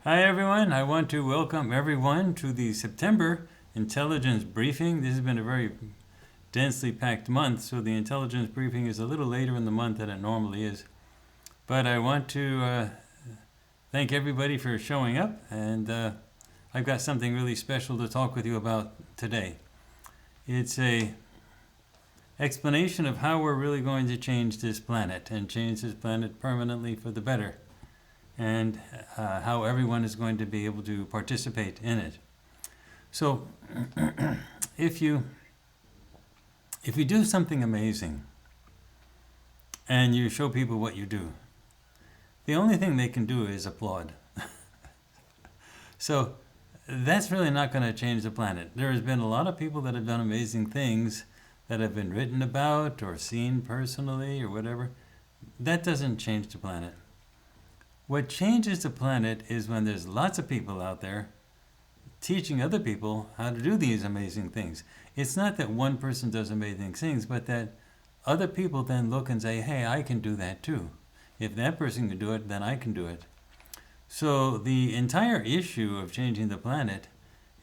Hi everyone, I want to welcome everyone to the September intelligence briefing. This has been a very densely packed month, so the intelligence briefing is a little later in the month than it normally is. But I want to thank everybody for showing up, and I've got something really special to talk with you about today. It's a explanation of how we're really going to change this planet and change this planet permanently for the better, and how everyone is going to be able to participate in it. So if you do something amazing and you show people what you do, the only thing they can do is applaud. So that's really not going to change the planet. There has been a lot of people that have done amazing things that have been written about or seen personally or whatever. That doesn't change the planet. What changes the planet is when there's lots of people out there teaching other people how to do these amazing things. It's not that one person does amazing things, but that other people then look and say, hey, I can do that too. If that person can do it, then I can do it. So the entire issue of changing the planet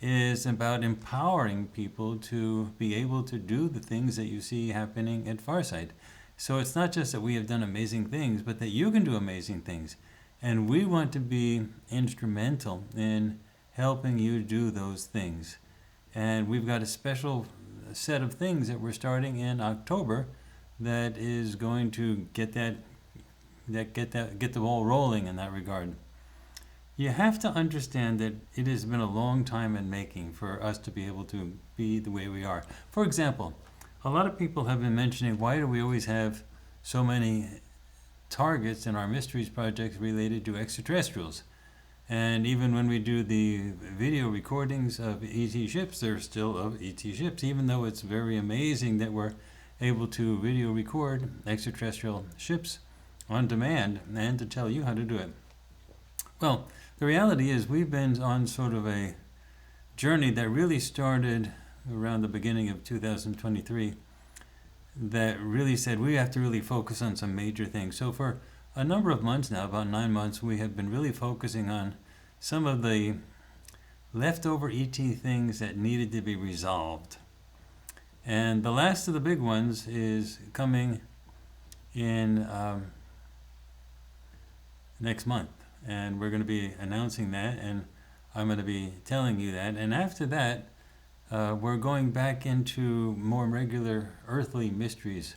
is about empowering people to be able to do the things that you see happening at Farsight. So it's not just that we have done amazing things, but that you can do amazing things. And we want to be instrumental in helping you do those things. And we've got a special set of things that we're starting in October that is going to get the ball rolling in that regard. You have to understand that it has been a long time in making for us to be able to be the way we are. For example, a lot of people have been mentioning, why do we always have so many targets in our mysteries projects related to extraterrestrials? And even when we do the video recordings of ET ships, they're still of ET ships, even though it's very amazing that we're able to video record extraterrestrial ships on demand and to tell you how to do it. Well, the reality is we've been on sort of a journey that really started around the beginning of 2023 that really said we have to really focus on some major things. So for a number of months now, about 9 months, we have been really focusing on some of the leftover ET things that needed to be resolved. And the last of the big ones is coming in next month. And we're going to be announcing that, and I'm going to be telling you that. And after that, we're going back into more regular earthly mysteries,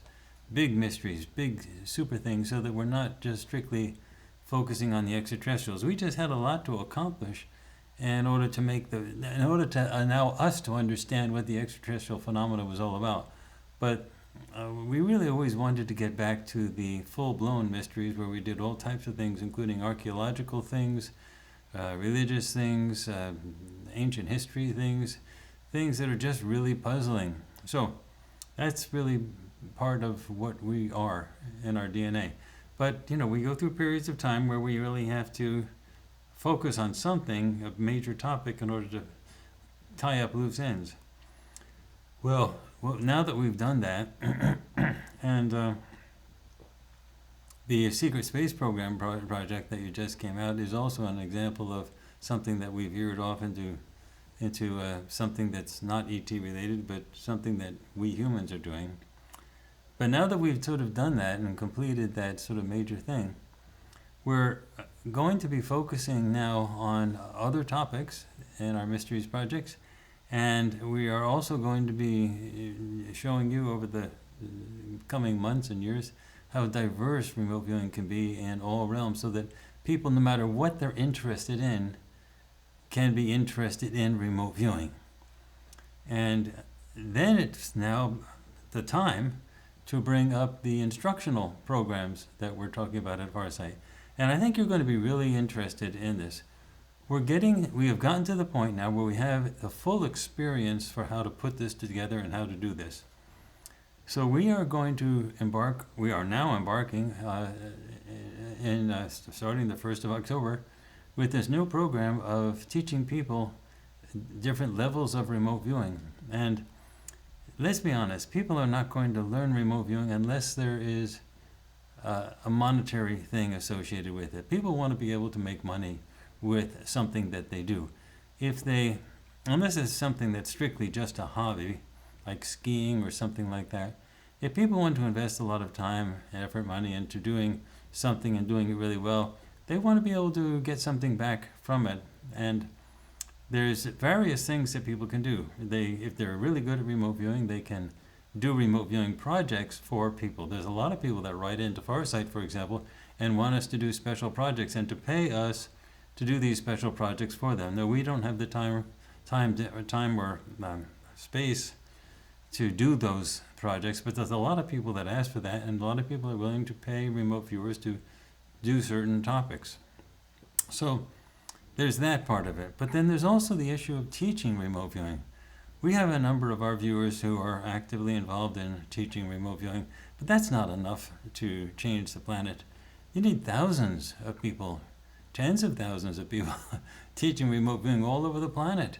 big super things, so that we're not just strictly focusing on the extraterrestrials. We just had a lot to accomplish in order to allow us to understand what the extraterrestrial phenomena was all about. But we really always wanted to get back to the full-blown mysteries where we did all types of things, including archaeological things, religious things, ancient history things that are just really puzzling. So that's really part of what we are in our DNA. But, we go through periods of time where we really have to focus on something, a major topic, in order to tie up loose ends. Well, now that we've done that, and the Secret Space Program project that you just came out is also an example of something that we've veered off into something that's not ET related, but something that we humans are doing. But now that we've sort of done that and completed that sort of major thing, we're going to be focusing now on other topics in our mysteries projects, and we are also going to be showing you over the coming months and years how diverse remote viewing can be in all realms, so that people, no matter what they're interested in, can be interested in remote viewing. And then it's now the time to bring up the instructional programs that we're talking about at Farsight. And I think you're going to be really interested in this. We have gotten to the point now where we have the full experience for how to put this together and how to do this. So we are now embarking starting the 1st of October with this new program of teaching people different levels of remote viewing. And let's be honest, people are not going to learn remote viewing unless there is a monetary thing associated with it. People want to be able to make money with something that they do. Unless it's something that's strictly just a hobby, like skiing or something like that, if people want to invest a lot of time, effort, money into doing something and doing it really well, they want to be able to get something back from it. And there's various things that people can do. If they're really good at remote viewing, they can do remote viewing projects for people. There's a lot of people that write into Farsight, for example, and want us to do special projects and to pay us to do these special projects for them. Now, we don't have the time or space to do those projects, but there's a lot of people that ask for that, and a lot of people are willing to pay remote viewers to do certain topics. So there's that part of it. But then there's also the issue of teaching remote viewing. We have a number of our viewers who are actively involved in teaching remote viewing, but that's not enough to change the planet. You need thousands of people, tens of thousands of people teaching remote viewing all over the planet,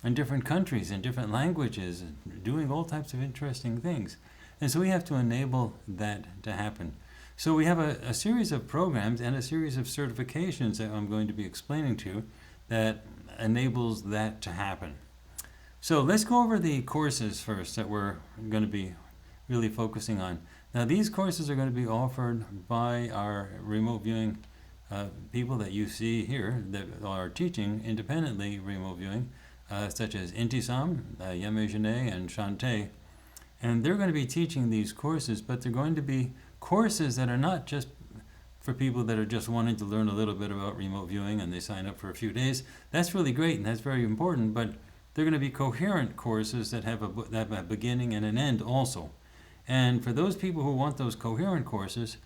in different countries, in different languages, and doing all types of interesting things. And so we have to enable that to happen. So we have a series of programs and a series of certifications that I'm going to be explaining to you that enables that to happen. So let's go over the courses first that we're going to be really focusing on. Now, these courses are going to be offered by our remote viewing people that you see here that are teaching independently remote viewing, such as Intysam, Yeme Jeaneé, and Shantae. And they're going to be teaching these courses, but they're going to be courses that are not just for people that are just wanting to learn a little bit about remote viewing and they sign up for a few days. That's really great and that's very important, but they're going to be coherent courses that have a beginning and an end also. And for those people who want those coherent courses,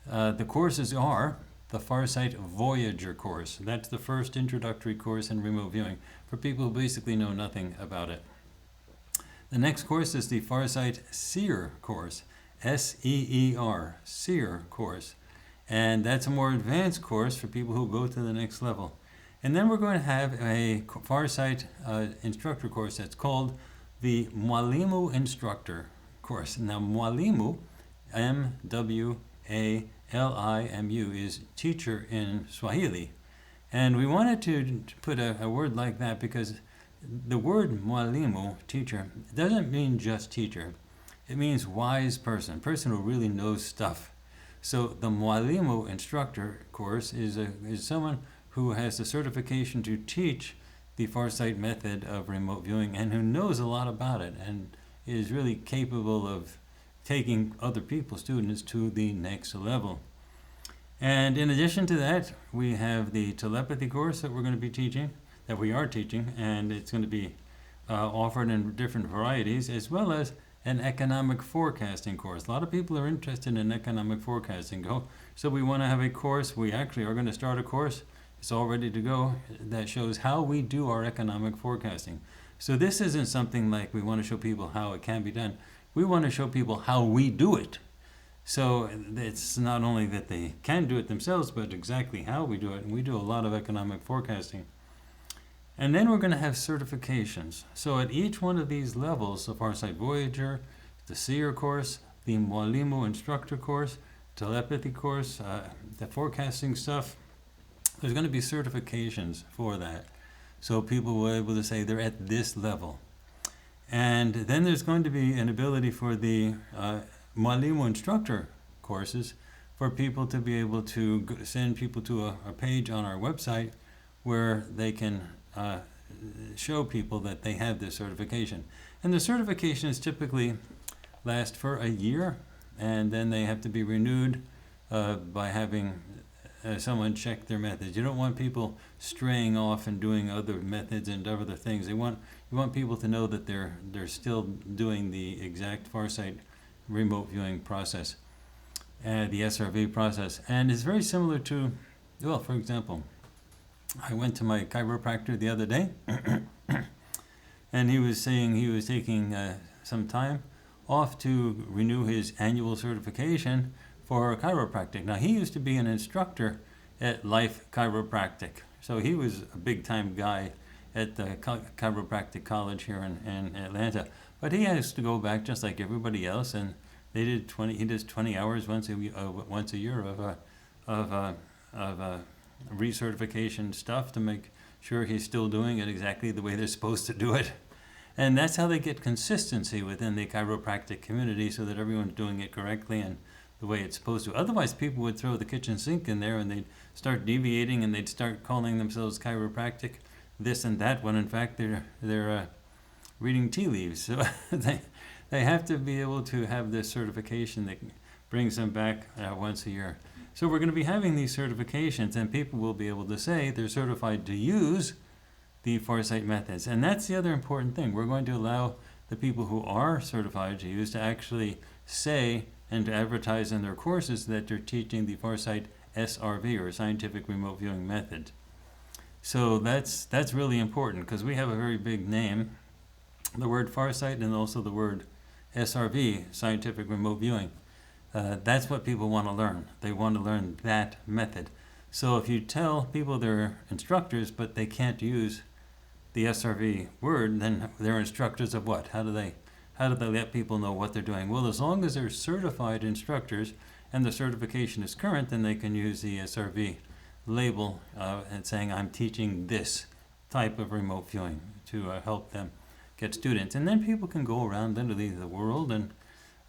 the courses are the Farsight Voyager course. That's the first introductory course in remote viewing for people who basically know nothing about it. The next course is the Farsight SEER course, S-E-E-R, SEER course. And that's a more advanced course for people who go to the next level. And then we're going to have a Farsight instructor course that's called the Mwalimu Instructor course. Now, Mwalimu, M-W-A-L-I-M-U, is teacher in Swahili. And we wanted to put a word like that because the word Mwalimu, teacher, doesn't mean just teacher. It means wise person who really knows stuff. So the Mwalimu Instructor course is someone who has the certification to teach the Farsight method of remote viewing and who knows a lot about it and is really capable of taking other people's students to the next level. And in addition to that, we have the telepathy course that we are teaching, and it's going to be offered in different varieties, as well as an economic forecasting course. A lot of people are interested in economic forecasting. So we want to have a course. We actually are going to start a course. It's all ready to go, that shows how we do our economic forecasting. So this isn't something like we want to show people how it can be done. We want to show people how we do it. So it's not only that they can do it themselves, but exactly how we do it. And we do a lot of economic forecasting. And then we're going to have certifications. So at each one of these levels, the Farsight Voyager, the SEER course, the Mwalimu Instructor course, telepathy course, the forecasting stuff, there's going to be certifications for that. So people will be able to say they're at this level. And then there's going to be an ability for the Mwalimu Instructor courses for people to be able to send people to a page on our website where they can show people that they have this certification. And the certification is typically last for a year, and then they have to be renewed by having someone check their methods. You don't want people straying off and doing other methods and other things. You want people to know that they're still doing the exact Farsight remote viewing process, the SRV process. And it's very similar to, well, for example, I went to my chiropractor the other day, and he was saying he was taking some time off to renew his annual certification for chiropractic. Now, he used to be an instructor at Life Chiropractic, so he was a big-time guy at the chiropractic college here in Atlanta. But he has to go back just like everybody else, and he does 20 hours once a year of recertification stuff to make sure he's still doing it exactly the way they're supposed to do it. And that's how they get consistency within the chiropractic community, so that everyone's doing it correctly and the way it's supposed to. Otherwise, people would throw the kitchen sink in there and they'd start deviating and they'd start calling themselves chiropractic this and that, when in fact they're reading tea leaves. So they have to be able to have this certification that brings them back once a year. So we're going to be having these certifications, and people will be able to say they're certified to use the Farsight methods. And that's the other important thing. We're going to allow the people who are certified to use to actually say and to advertise in their courses that they're teaching the Farsight SRV, or Scientific Remote Viewing Method. So that's really important, because we have a very big name, the word Farsight and also the word SRV, Scientific Remote Viewing. That's what people want to learn. They want to learn that method. So if you tell people they're instructors but they can't use the SRV word, then they're instructors of what? How do they let people know what they're doing? Well, as long as they're certified instructors and the certification is current, then they can use the SRV label and saying, I'm teaching this type of remote viewing to help them get students. And then people can go around literally the world and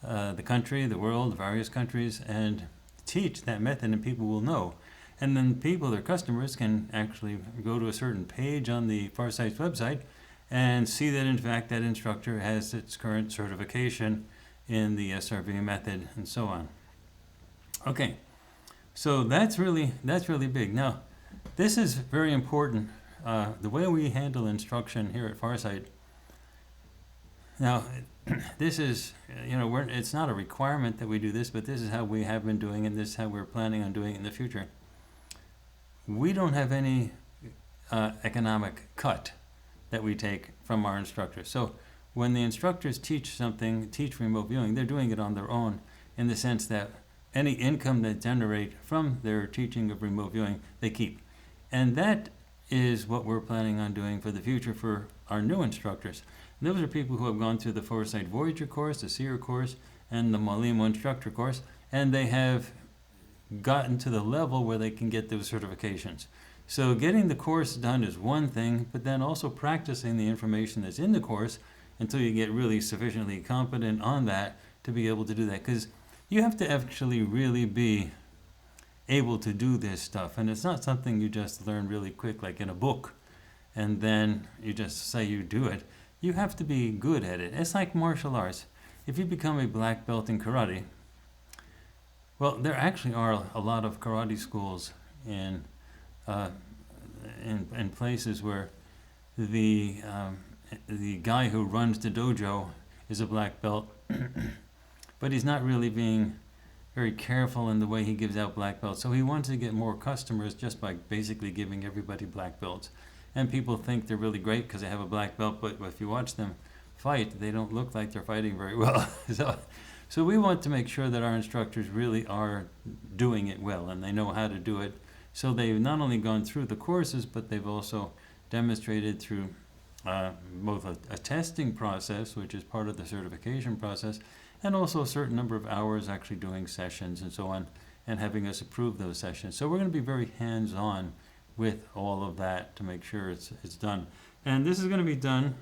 the country, the world, various countries, and teach that method, and people will know. And then people, their customers, can actually go to a certain page on the Farsight's website and see that in fact that instructor has its current certification in the SRV method, and so on. Okay, so that's really big. Now, this is very important. The way we handle instruction here at Farsight. Now, this is, it's not a requirement that we do this, but this is how we have been doing it, and this is how we're planning on doing it in the future. We don't have any economic cut that we take from our instructors. So when the instructors teach remote viewing, they're doing it on their own, in the sense that any income they generate from their teaching of remote viewing, they keep. And that is what we're planning on doing for the future for our new instructors. And those are people who have gone through the Farsight Voyager course, the Seer course, and the Malimo Instructor course, and they have gotten to the level where they can get those certifications. So getting the course done is one thing, but then also practicing the information that's in the course until you get really sufficiently competent on that to be able to do that. Because you have to actually really be able to do this stuff. And it's not something you just learn really quick, like in a book, and then you just say you do it. You have to be good at it. It's like martial arts. If you become a black belt in karate, well, there actually are a lot of karate schools in places where the guy who runs the dojo is a black belt, but he's not really being very careful in the way he gives out black belts. So he wants to get more customers just by basically giving everybody black belts. And people think they're really great because they have a black belt, but if you watch them fight, they don't look like they're fighting very well. So we want to make sure that our instructors really are doing it well and they know how to do it. So they've not only gone through the courses, but they've also demonstrated through both a testing process, which is part of the certification process, and also a certain number of hours actually doing sessions and so on, and having us approve those sessions. So we're going to be very hands-on with all of that to make sure it's done. And this is going to be done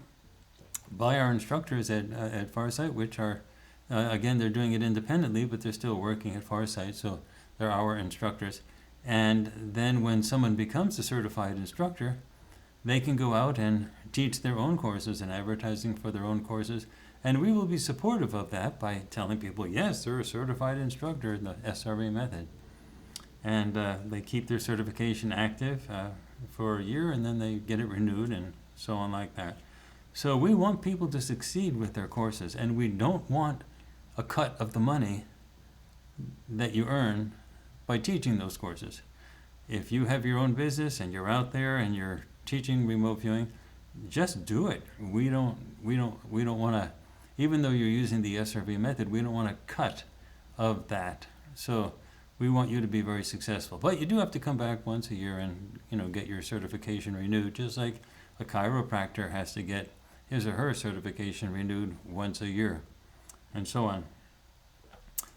by our instructors at Farsight, which are, again, they're doing it independently, but they're still working at Farsight, so they're our instructors. And then when someone becomes a certified instructor, they can go out and teach their own courses and advertising for their own courses. And we will be supportive of that by telling people, yes, they're a certified instructor in the SRV method. And they keep their certification active for a year, and then they get it renewed and so on like that. So we want people to succeed with their courses, and we don't want a cut of the money that you earn by teaching those courses. If you have your own business and you're out there and you're teaching remote viewing, just do it. We don't want to, even though you're using the SRV method, we don't want a cut of that. So we want you to be very successful. But you do have to come back once a year and get your certification renewed, just like a chiropractor has to get his or her certification renewed once a year, and so on.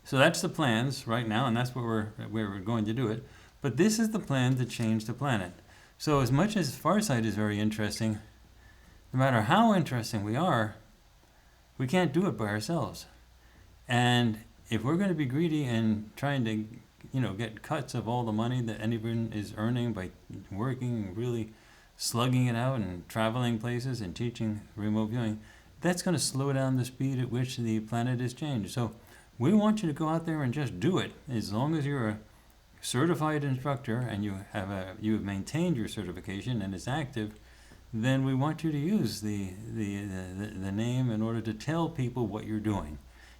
So that's the plans right now, and that's what we're going to do it. But this is the plan to change the planet. So as much as Farsight is very interesting, no matter how interesting we can't do it by ourselves. And if we're going to be greedy and trying to, get cuts of all the money that anyone is earning by working, really slugging it out and traveling places and teaching remote viewing, that's going to slow down the speed at which the planet is changed. So we want you to go out there and just do it. As long as you're a certified instructor and you have maintained your certification and it's active, then we want you to use the name in order to tell people what you're doing.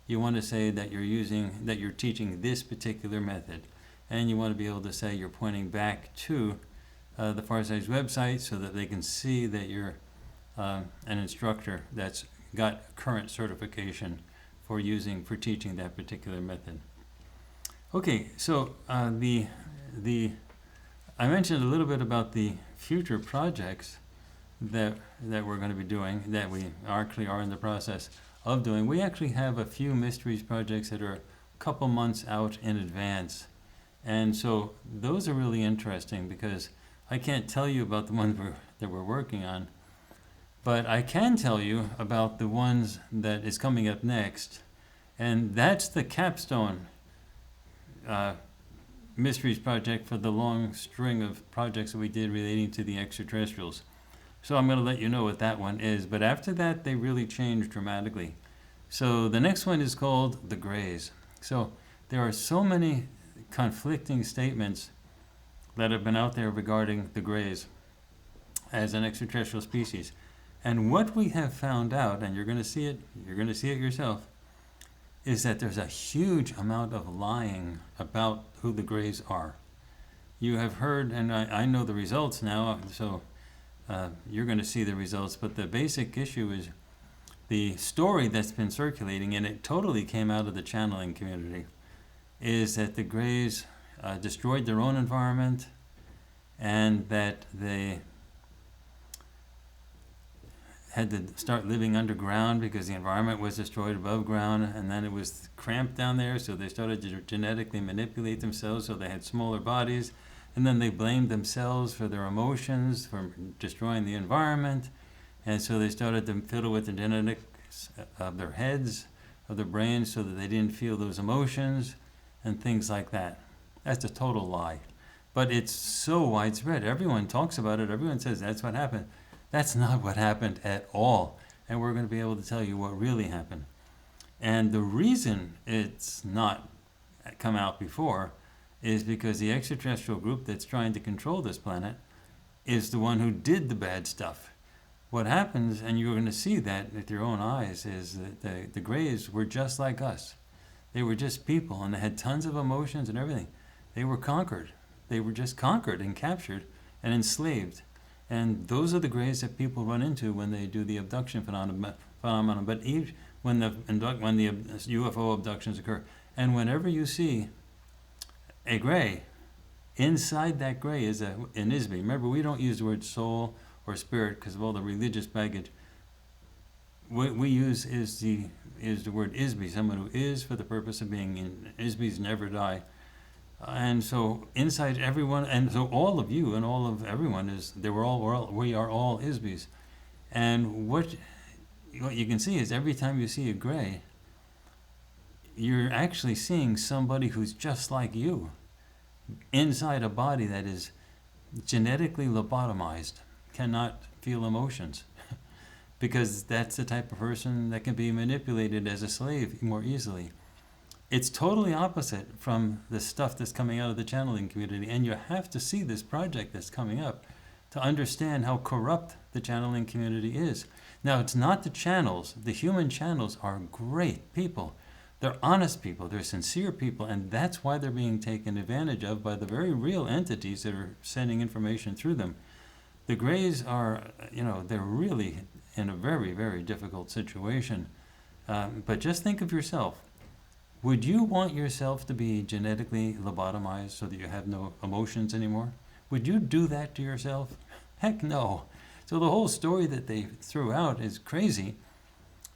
You want to say that you're teaching this particular method, and you want to be able to say you're pointing back to the Farsight's website so that they can see that you're an instructor that's got current certification for teaching that particular method. Okay, so I mentioned a little bit about the future projects that we're going to be doing, that we actually are in the process of doing. We actually have a few mysteries projects that are a couple months out in advance. And so those are really interesting because I can't tell you about the ones that we're working on, but I can tell you about the ones that is coming up next. And that's the capstone mysteries project for the long string of projects that we did relating to the extraterrestrials. So I'm going to let you know what that one is. But after that, they really changed dramatically. So the next one is called the Greys. So there are so many conflicting statements that have been out there regarding the Greys as an extraterrestrial species. And what we have found out, and you're going to see it yourself, is that there's a huge amount of lying about who the Greys are. You have heard, and I know the results now, so you're going to see the results, but the basic issue is the story that's been circulating, and it totally came out of the channeling community, is that the Greys destroyed their own environment, and that they had to start living underground because the environment was destroyed above ground, and then it was cramped down there, so they started to genetically manipulate themselves so they had smaller bodies. And then they blamed themselves for their emotions, for destroying the environment. And so they started to fiddle with the genetics of their heads, of their brains, so that they didn't feel those emotions and things like that. That's a total lie. But it's so widespread. Everyone talks about it. Everyone says that's what happened. That's not what happened at all. And we're going to be able to tell you what really happened. And the reason it's not come out before is because the extraterrestrial group that's trying to control this planet is the one who did the bad stuff. What happens, and you're going to see that with your own eyes, is that the Greys were just like us. They were just people, and they had tons of emotions and everything. They were conquered. They were just conquered and captured and enslaved. And those are the Greys that people run into when they do the abduction phenomenon. But when the UFO abductions occur, and whenever you see a Grey, inside that Grey is an Isby. Remember, we don't use the word soul or spirit because of all the religious baggage. What we use is the word Isby, someone who is for the purpose of being. And Isbys never die. And so inside everyone, and so all of you and all of everyone we are all Isbys. And what you can see is every time you see a Grey, you're actually seeing somebody who's just like you inside a body that is genetically lobotomized, cannot feel emotions, because that's the type of person that can be manipulated as a slave more easily. It's totally opposite from the stuff that's coming out of the channeling community, and you have to see this project that's coming up to understand how corrupt the channeling community is. Now, it's not the channels. The human channels are great people. They're honest people, they're sincere people, and that's why they're being taken advantage of by the very real entities that are sending information through them. The Greys are, they're really in a very, very difficult situation. But just think of yourself. Would you want yourself to be genetically lobotomized so that you have no emotions anymore? Would you do that to yourself? Heck no. So the whole story that they threw out is crazy,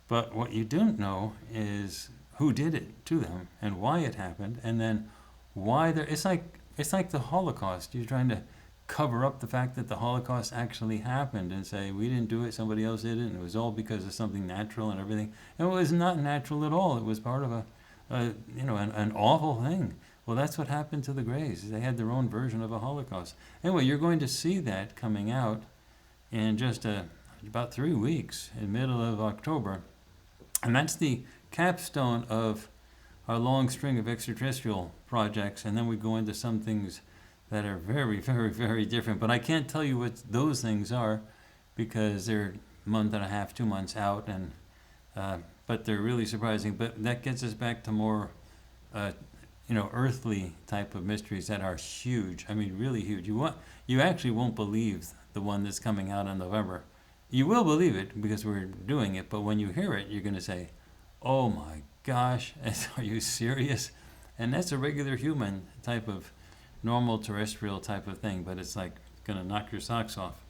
but what you don't know is who did it to them and why it happened, and then why it's like it's like the Holocaust. You're trying to cover up the fact that the Holocaust actually happened and say, we didn't do it, somebody else did it, and it was all because of something natural and everything. And it was not natural at all. It was part of an awful thing. Well, that's what happened to the Greys. They had their own version of a Holocaust. Anyway, you're going to see that coming out in just about 3 weeks, in the middle of October. And that's the capstone of our long string of extraterrestrial projects. And then we go into some things that are very, very, very different. But I can't tell you what those things are because they're a month and a half, 2 months out, and but they're really surprising. But that gets us back to more, earthly type of mysteries that are huge. I mean, really huge. You actually won't believe the one that's coming out in November. You will believe it because we're doing it, but when you hear it, you're going to say, "Oh my gosh, are you serious?" And that's a regular human type of normal terrestrial type of thing, but it's like going to knock your socks off.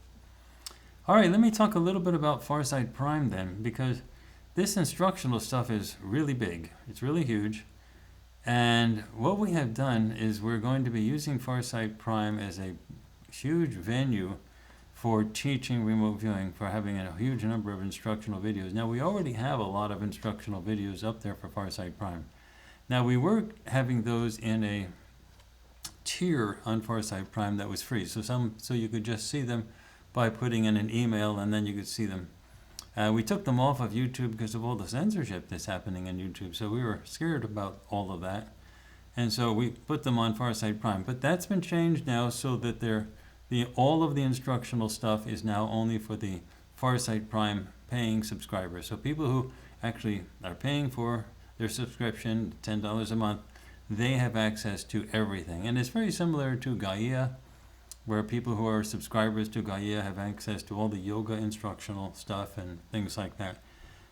All right, let me talk a little bit about Farsight Prime then, because this instructional stuff is really big. It's really huge. And what we have done is we're going to be using Farsight Prime as a huge venue for teaching remote viewing, for having a huge number of instructional videos. Now, we already have a lot of instructional videos up there for Farsight Prime. Now, we were having those in a tier on Farsight Prime that was free, so you could just see them by putting in an email, and then you could see them. We took them off of YouTube because of all the censorship that's happening on YouTube, so we were scared about all of that, and so we put them on Farsight Prime. But that's been changed now so that all of the instructional stuff is now only for the Farsight Prime paying subscribers. So people who actually are paying for their subscription, $10 a month, they have access to everything. And it's very similar to Gaia, where people who are subscribers to Gaia have access to all the yoga instructional stuff and things like that.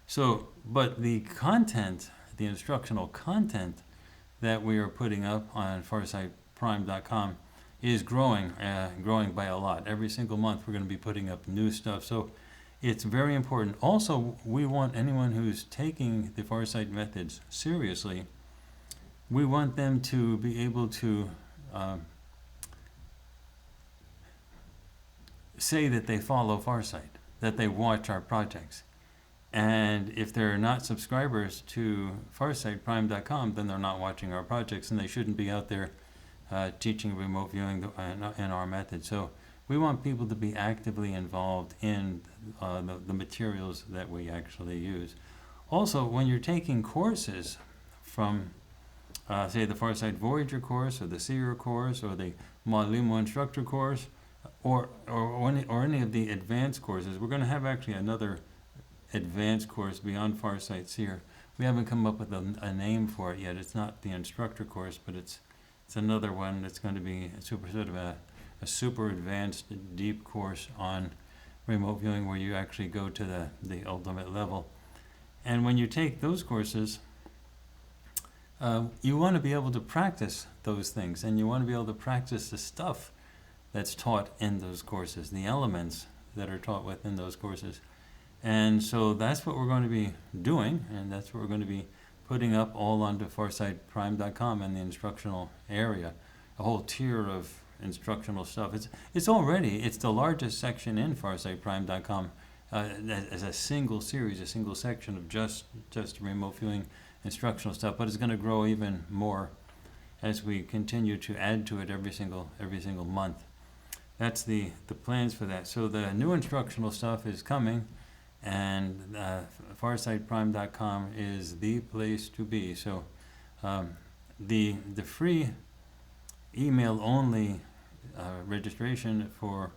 So, but the content, the instructional content that we are putting up on FarsightPrime.com is growing by a lot. Every single month we're going to be putting up new stuff. So it's very important. Also, we want anyone who's taking the Farsight methods seriously, we want them to be able to say that they follow Farsight, that they watch our projects. And if they're not subscribers to FarsightPrime.com, then they're not watching our projects, and they shouldn't be out there teaching remote viewing in our method. So we want people to be actively involved in the materials that we actually use. Also, when you're taking courses from say the Farsight Voyager course, or the Seer course, or the Malimo Instructor course, or any of the advanced courses. We're going to have actually another advanced course beyond Farsight Seer. We haven't come up with a name for it yet. It's not the Instructor course, but it's another one that's going to be a super advanced, deep course on remote viewing, where you actually go to the ultimate level. And when you take those courses, you want to be able to practice those things, and you want to be able to practice the stuff that's taught in those courses, the elements that are taught within those courses. And so that's what we're going to be doing, and that's what we're going to be putting up all onto FarsightPrime.com in the instructional area, a whole tier of instructional stuff. It's the largest section in FarsightPrime.com as a single series, a single section of just remote viewing instructional stuff, but it's going to grow even more as we continue to add to it every single month. That's the plans for that. So the new instructional stuff is coming, and FarsightPrime.com is the place to be. So the free email only registration for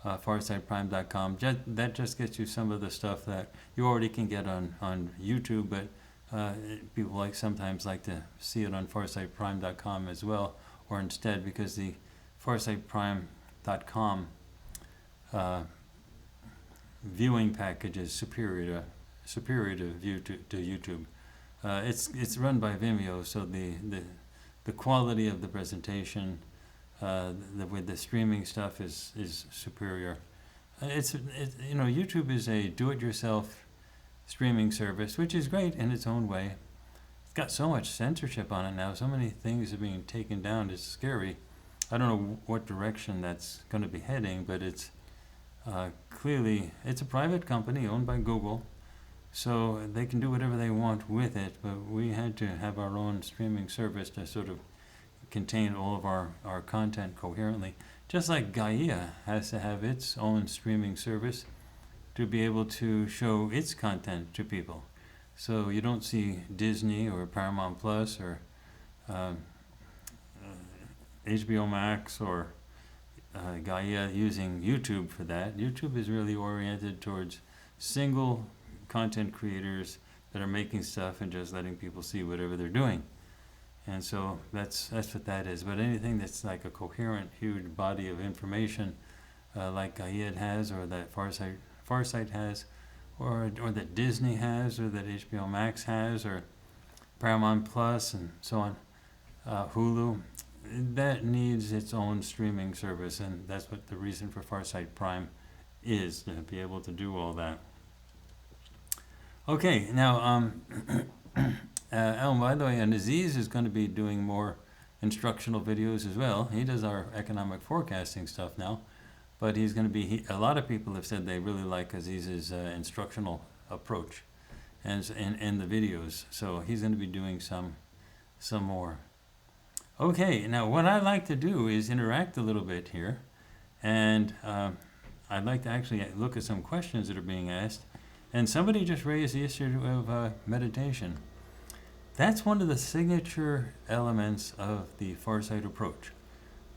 FarsightPrime.com, that just gets you some of the stuff that you already can get on YouTube, but people sometimes like to see it on FarsightPrime.com as well, or instead, because the FarsightPrime.com viewing package is superior to YouTube. It's run by Vimeo, so the quality of the presentation with the streaming stuff is superior. YouTube is a do-it-yourself streaming service, which is great in its own way. It's got so much censorship on it now. So many things are being taken down. It's scary. I don't know what direction that's going to be heading, but it's clearly, it's a private company owned by Google, so they can do whatever they want with it, but we had to have our own streaming service to sort of contain all of our content coherently. Just like Gaia has to have its own streaming service to be able to show its content to people. So you don't see Disney or Paramount Plus or HBO Max or Gaia using YouTube for that. YouTube is really oriented towards single content creators that are making stuff and just letting people see whatever they're doing. And so that's what that is. But anything that's like a coherent, huge body of information, like Gaia has, or that Farsight has, or that Disney has, or that HBO Max has, or Paramount Plus, and so on, Hulu, that needs its own streaming service, and that's what the reason for Farsight Prime is, to be able to do all that. Okay, now, by the way, and Aziz is going to be doing more instructional videos as well. He does our economic forecasting stuff now, but he's going to be, a lot of people have said they really like Aziz's instructional approach and the videos, so he's going to be doing some more. Okay, now what I like to do is interact a little bit here, and I'd like to actually look at some questions that are being asked. And somebody just raised the issue of meditation. That's one of the signature elements of the Farsight approach.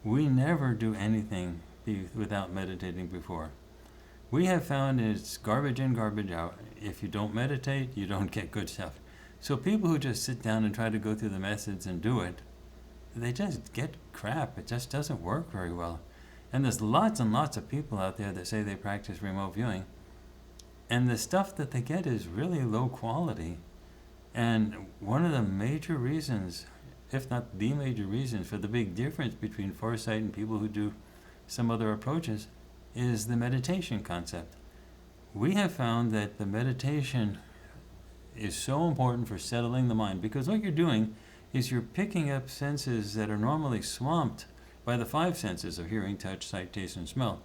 We never do anything without meditating before. We have found it's garbage in, garbage out. If you don't meditate, you don't get good stuff. So people who just sit down and try to go through the methods and do it, they just get crap. It just doesn't work very well. And there's lots and lots of people out there that say they practice remote viewing, and the stuff that they get is really low quality. And one of the major reasons, if not the major reason, for the big difference between Farsight and people who do some other approaches is the meditation concept. We have found that the meditation is so important for settling the mind, because what you're doing is you're picking up senses that are normally swamped by the five senses of hearing, touch, sight, taste, and smell.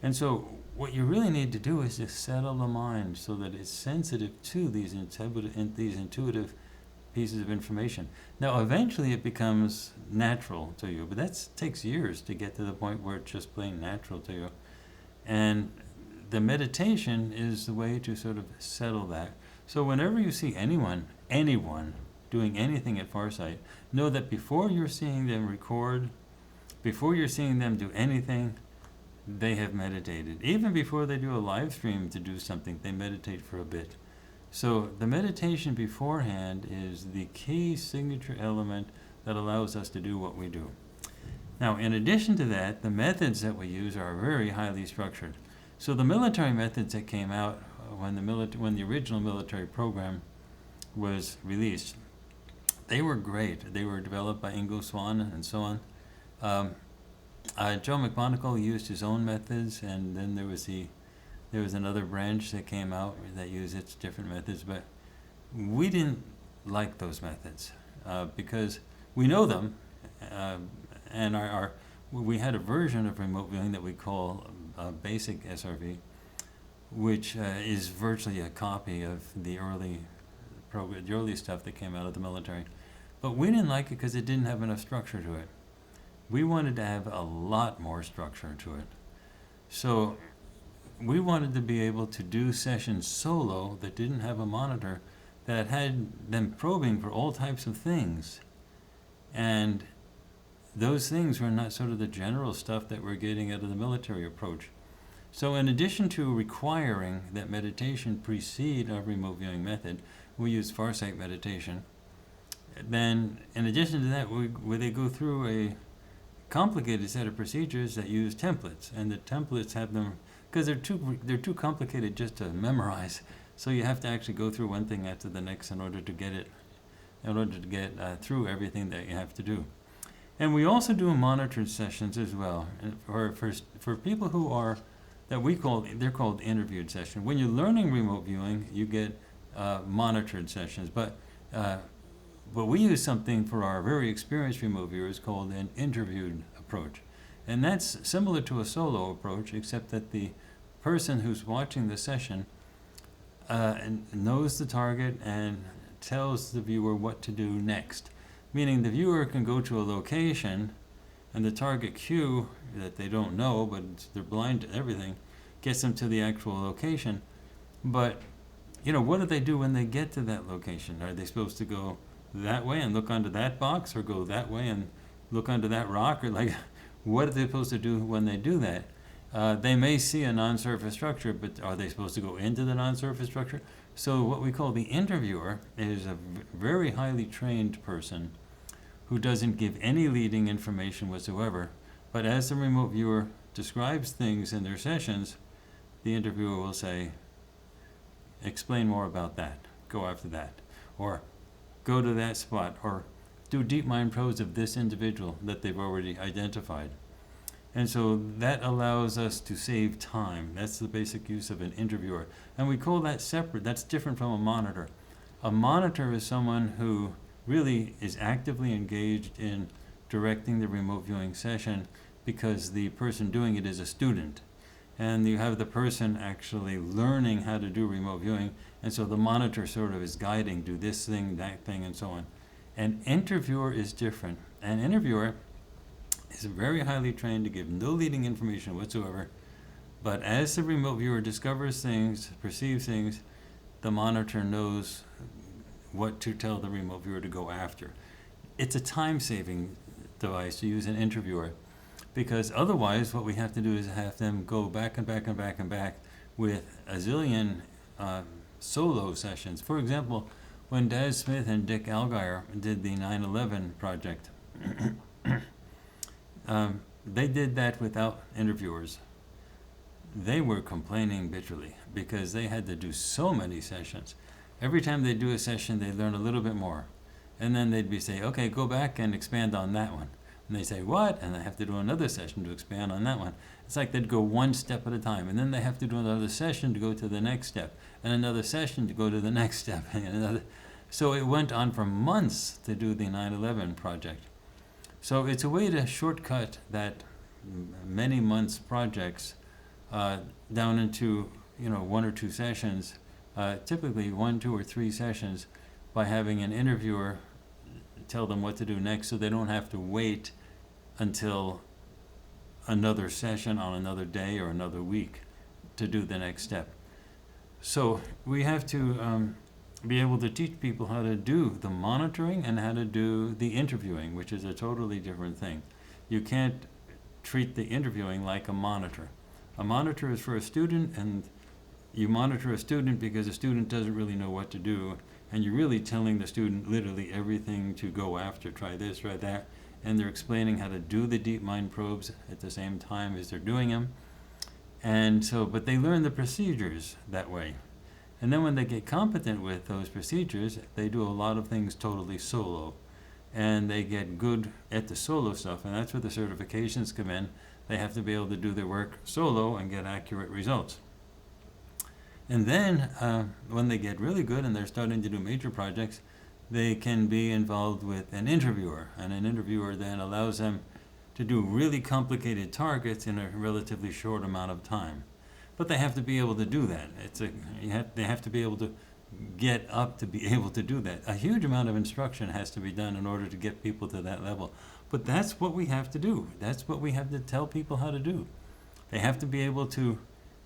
And so what you really need to do is just settle the mind so that it's sensitive to these intuitive pieces of information. Now, eventually it becomes natural to you, but that takes years to get to the point where it's just plain natural to you. And the meditation is the way to sort of settle that. So whenever you see anyone doing anything at Farsight, know that before you're seeing them record, before you're seeing them do anything, they have meditated. Even before they do a live stream to do something, they meditate for a bit. So the meditation beforehand is the key signature element that allows us to do what we do. Now, in addition to that, the methods that we use are very highly structured. So the military methods that came out when the original military program was released, they were great. They were developed by Ingo Swann and so on. Joe McMonagle used his own methods, and then there was another branch that came out that used its different methods, but we didn't like those methods because we know them, and we had a version of remote viewing that we call basic SRV, which is virtually a copy of the early stuff that came out of the military. But we didn't like it because it didn't have enough structure to it. We wanted to have a lot more structure to it. So we wanted to be able to do sessions solo that didn't have a monitor, that had them probing for all types of things. And those things were not sort of the general stuff that we're getting out of the military approach. So in addition to requiring that meditation precede our remote viewing method, we use Farsight meditation. Then in addition to that, they go through a complicated set of procedures that use templates, and the templates have them, because they're too complicated just to memorize, so you have to actually go through one thing after the next in order to get through everything that you have to do. And we also do monitored sessions as well, for people who are, they're called interviewed sessions. When you're learning remote viewing, you get monitored sessions, but we use something for our very experienced remote viewers called an interviewed approach. And that's similar to a solo approach, except that the person who's watching the session knows the target and tells the viewer what to do next. Meaning the viewer can go to a location and the target cue that they don't know, but they're blind to everything, gets them to the actual location. But, what do they do when they get to that location? Are they supposed to go that way and look under that box, or go that way and look under that rock? Or what are they supposed to do when they do that? They may see a non-surface structure, but are they supposed to go into the non-surface structure? So what we call the interviewer is a very highly trained person who doesn't give any leading information whatsoever. But as the remote viewer describes things in their sessions, the interviewer will say, explain more about that, go after that, or go to that spot, or do deep mind probes of this individual that they've already identified. And so that allows us to save time. That's the basic use of an interviewer. And we call that separate. That's different from a monitor. A monitor is someone who really is actively engaged in directing the remote viewing session, because the person doing it is a student. And you have the person actually learning how to do remote viewing, and so the monitor sort of is guiding, do this thing, that thing, and so on. An interviewer is different. An interviewer is very highly trained to give no leading information whatsoever, but as the remote viewer discovers things, perceives things, the monitor knows what to tell the remote viewer to go after. It's a time-saving device to use an interviewer, because otherwise what we have to do is have them go back and back and back and back with a zillion solo sessions. For example, when Daz Smith and Dick Algier did the 9/11 project, they did that without interviewers. They were complaining bitterly because they had to do so many sessions. Every time they do a session, they learn a little bit more. And then they'd be say, okay, go back and expand on that one. And they say, what? And they have to do another session to expand on that one. It's like they'd go one step at a time. And then they have to do another session to go to the next step. And another session to go to the next step. And another. So it went on for months to do the 9/11 project. So it's a way to shortcut that many months projects down into one or two sessions, typically 1, 2, or 3 sessions, by having an interviewer tell them what to do next, so they don't have to wait until another session on another day or another week to do the next step. So we have to be able to teach people how to do the monitoring and how to do the interviewing, which is a totally different thing. You can't treat the interviewing like a monitor. A monitor is for a student, and you monitor a student because a student doesn't really know what to do, and you're really telling the student literally everything to go after. Try this, try that, and they're explaining how to do the deep mind probes at the same time as they're doing them. And so, but they learn the procedures that way. And then when they get competent with those procedures, they do a lot of things totally solo. And they get good at the solo stuff, and that's where the certifications come in. They have to be able to do their work solo and get accurate results. And then when they get really good and they're starting to do major projects, they can be involved with an interviewer, and an interviewer then allows them to do really complicated targets in a relatively short amount of time. But they have to be able to do that. They have to be able to get up to be able to do that. A huge amount of instruction has to be done in order to get people to that level. But that's what we have to do. That's what we have to tell people how to do. They have to be able to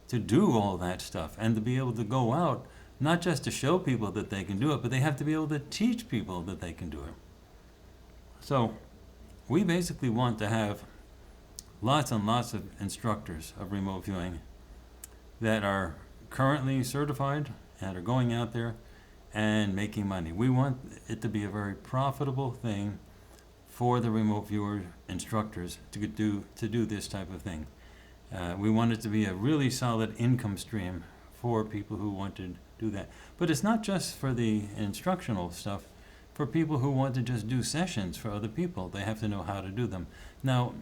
do all that stuff, and to be able to go out, not just to show people that they can do it, but they have to be able to teach people that they can do it. So we basically want to have lots and lots of instructors of remote viewing that are currently certified and are going out there and making money. We want it to be a very profitable thing for the remote viewer instructors to do this type of thing. We want it to be a really solid income stream for people who want to do that. But it's not just for the instructional stuff. For people who want to just do sessions for other people, they have to know how to do them. Now,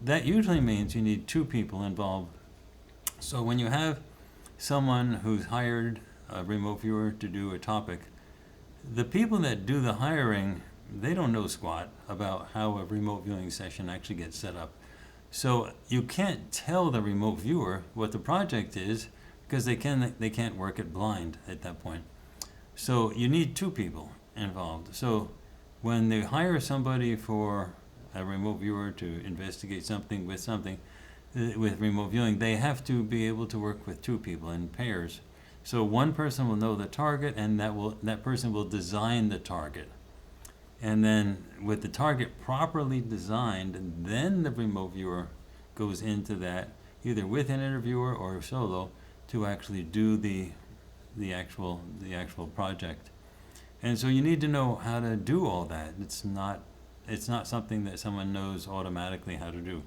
that usually means you need 2 people involved. So when you have someone who's hired a remote viewer to do a topic, the people that do the hiring they don't know squat about how a remote viewing session actually gets set up. So you can't tell the remote viewer what the project is because they can't work it blind at that point. So you need two people involved. So when they hire somebody for a remote viewer to investigate something with remote viewing, they have to be able to work with two people in pairs. So one person will know the target, and that person will design the target. And then with the target properly designed, then the remote viewer goes into that, either with an interviewer or solo, to actually do the actual project. And so you need to know how to do all that. It's not something that someone knows automatically how to do.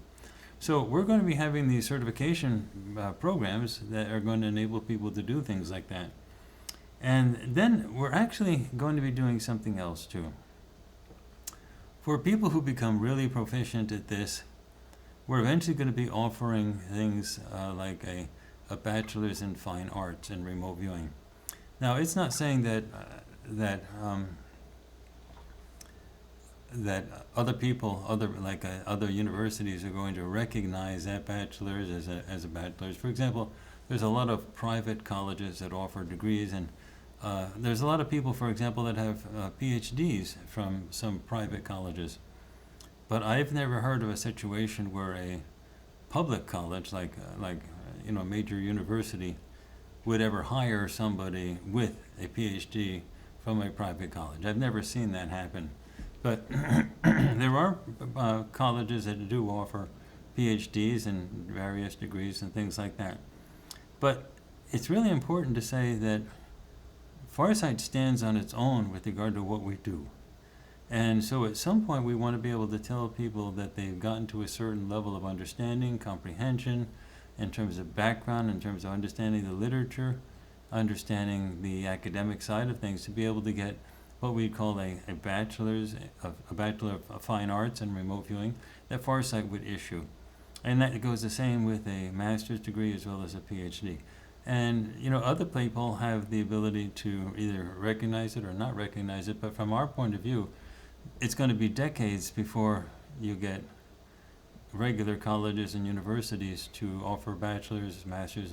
So we're going to be having these certification programs that are going to enable people to do things like that. And then we're actually going to be doing something else too. For people who become really proficient at this, we're eventually going to be offering things like a bachelor's in fine arts and remote viewing. Now, it's not saying that other people, other universities are going to recognize that bachelor's as a bachelor's. For example, there's a lot of private colleges that offer degrees, and there's a lot of people, for example, that have PhDs from some private colleges. But I've never heard of a situation where a public college, like a major university, would ever hire somebody with a PhD from a private college. I've never seen that happen. But there are colleges that do offer PhDs and various degrees and things like that. But it's really important to say that Farsight stands on its own with regard to what we do. And so at some point we want to be able to tell people that they've gotten to a certain level of understanding, comprehension, in terms of background, in terms of understanding the literature, understanding the academic side of things, to be able to get what we call a Bachelor of Fine Arts and Remote Viewing that Farsight would issue. And that goes the same with a master's degree as well as a PhD. And other people have the ability to either recognize it or not recognize it, but from our point of view, it's going to be decades before you get regular colleges and universities to offer bachelor's, masters,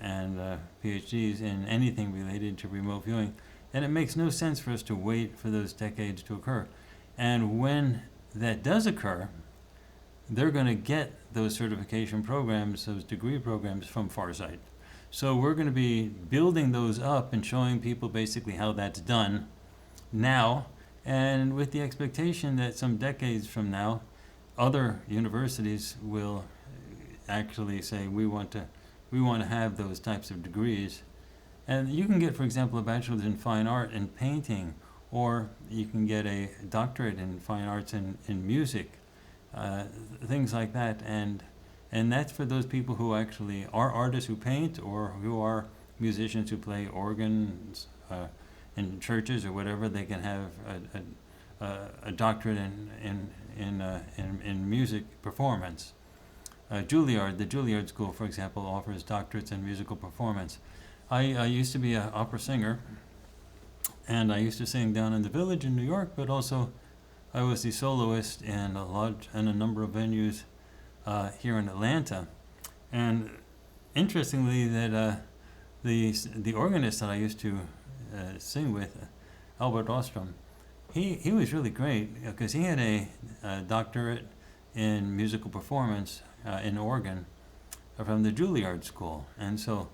and PhDs in anything related to remote viewing. And it makes no sense for us to wait for those decades to occur. And when that does occur, they're going to get those certification programs, those degree programs from Farsight. So we're going to be building those up and showing people basically how that's done now, and with the expectation that some decades from now, other universities will actually say, we want to have those types of degrees. And you can get, for example, a bachelor's in fine art in painting, or you can get a doctorate in fine arts in music, things like that. And that's for those people who actually are artists who paint, or who are musicians who play organs in churches or whatever. They can have a doctorate in music performance. The Juilliard School, for example, offers doctorates in musical performance. I used to be an opera singer, and I used to sing down in the Village in New York, but also I was the soloist in a number of venues here in Atlanta. And interestingly, that the organist that I used to sing with, Albert Ostrom, he was really great because he had a doctorate in musical performance in organ from the Juilliard School. And so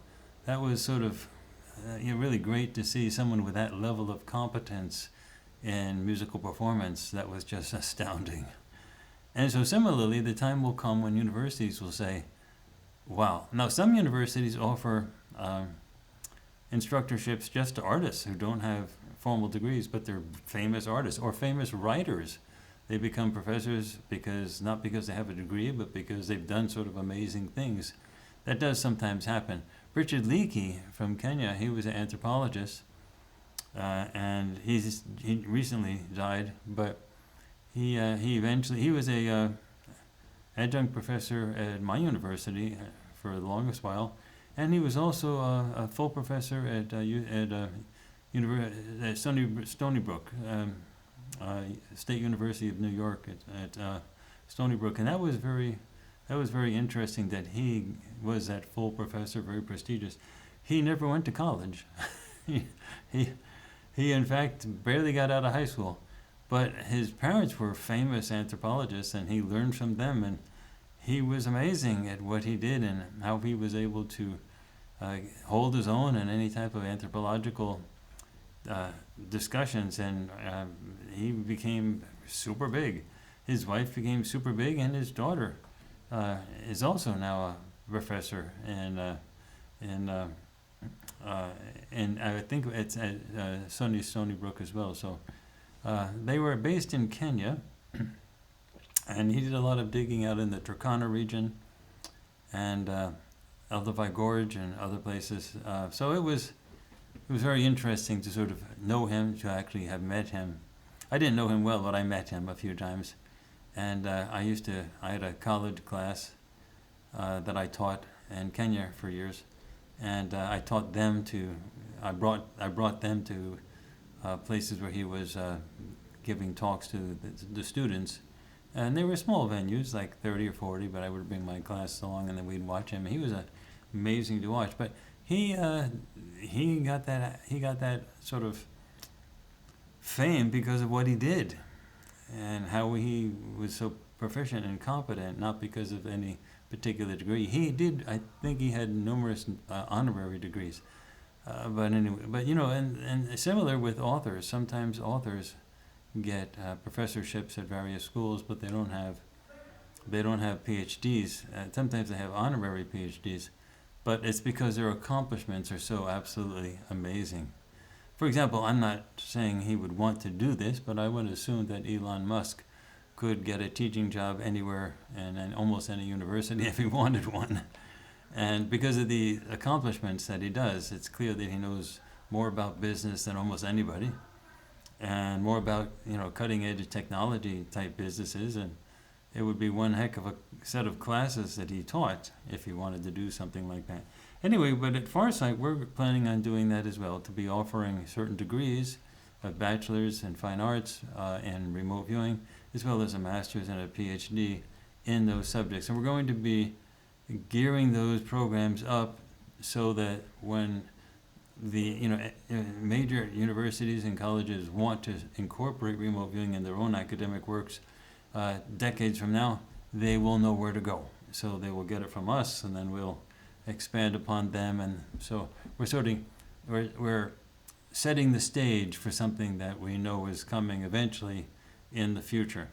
that was sort of really great to see someone with that level of competence in musical performance. That was just astounding. And so similarly, the time will come when universities will say, wow. Now, some universities offer instructorships just to artists who don't have formal degrees, but they're famous artists or famous writers. They become professors not because they have a degree, but because they've done sort of amazing things. That does sometimes happen. Richard Leakey from Kenya, he was an anthropologist, and he recently died, but he was a adjunct professor at my university for the longest while, and he was also a full professor at Stony Brook State University of New York at Stony Brook, and that was very interesting that he was that full professor, very prestigious. He never went to college. he, he he in fact barely got out of high school, but his parents were famous anthropologists, and he learned from them, and he was amazing at what he did and how he was able to hold his own in any type of anthropological discussions, and he became super big. His wife became super big, and his daughter is also now a professor, and I think it's at Stony Brook as well. So they were based in Kenya, and he did a lot of digging out in the Turkana region and Eldavai Gorge and other places. So it was very interesting to sort of know him, to actually have met him. I didn't know him well, but I met him a few times. And I had a college class that I taught in Kenya for years, and I taught them I brought them to places where he was giving talks to the students, and they were small venues, like 30 or 40. But I would bring my class along, and then we'd watch him. He was amazing to watch. But he got that sort of fame because of what he did, and how he was so proficient and competent, not because of any particular degree. I think he had numerous honorary degrees. But anyway, and similar with authors. Sometimes authors get professorships at various schools, but they don't have PhDs. Sometimes they have honorary PhDs, but it's because their accomplishments are so absolutely amazing. For example, I'm not saying he would want to do this, but I would assume that Elon Musk could get a teaching job anywhere and almost any university if he wanted one. And because of the accomplishments that he does, it's clear that he knows more about business than almost anybody, and more about cutting edge technology type businesses. And it would be one heck of a set of classes that he taught if he wanted to do something like that. Anyway, but at Farsight, we're planning on doing that as well, to be offering certain degrees, a bachelor's in fine arts and remote viewing, as well as a master's and a PhD in those subjects. And we're going to be gearing those programs up so that when the major universities and colleges want to incorporate remote viewing in their own academic works decades from now, they will know where to go. So they will get it from us, and then we'll expand upon them. And so we're setting the stage for something that we know is coming eventually in the future.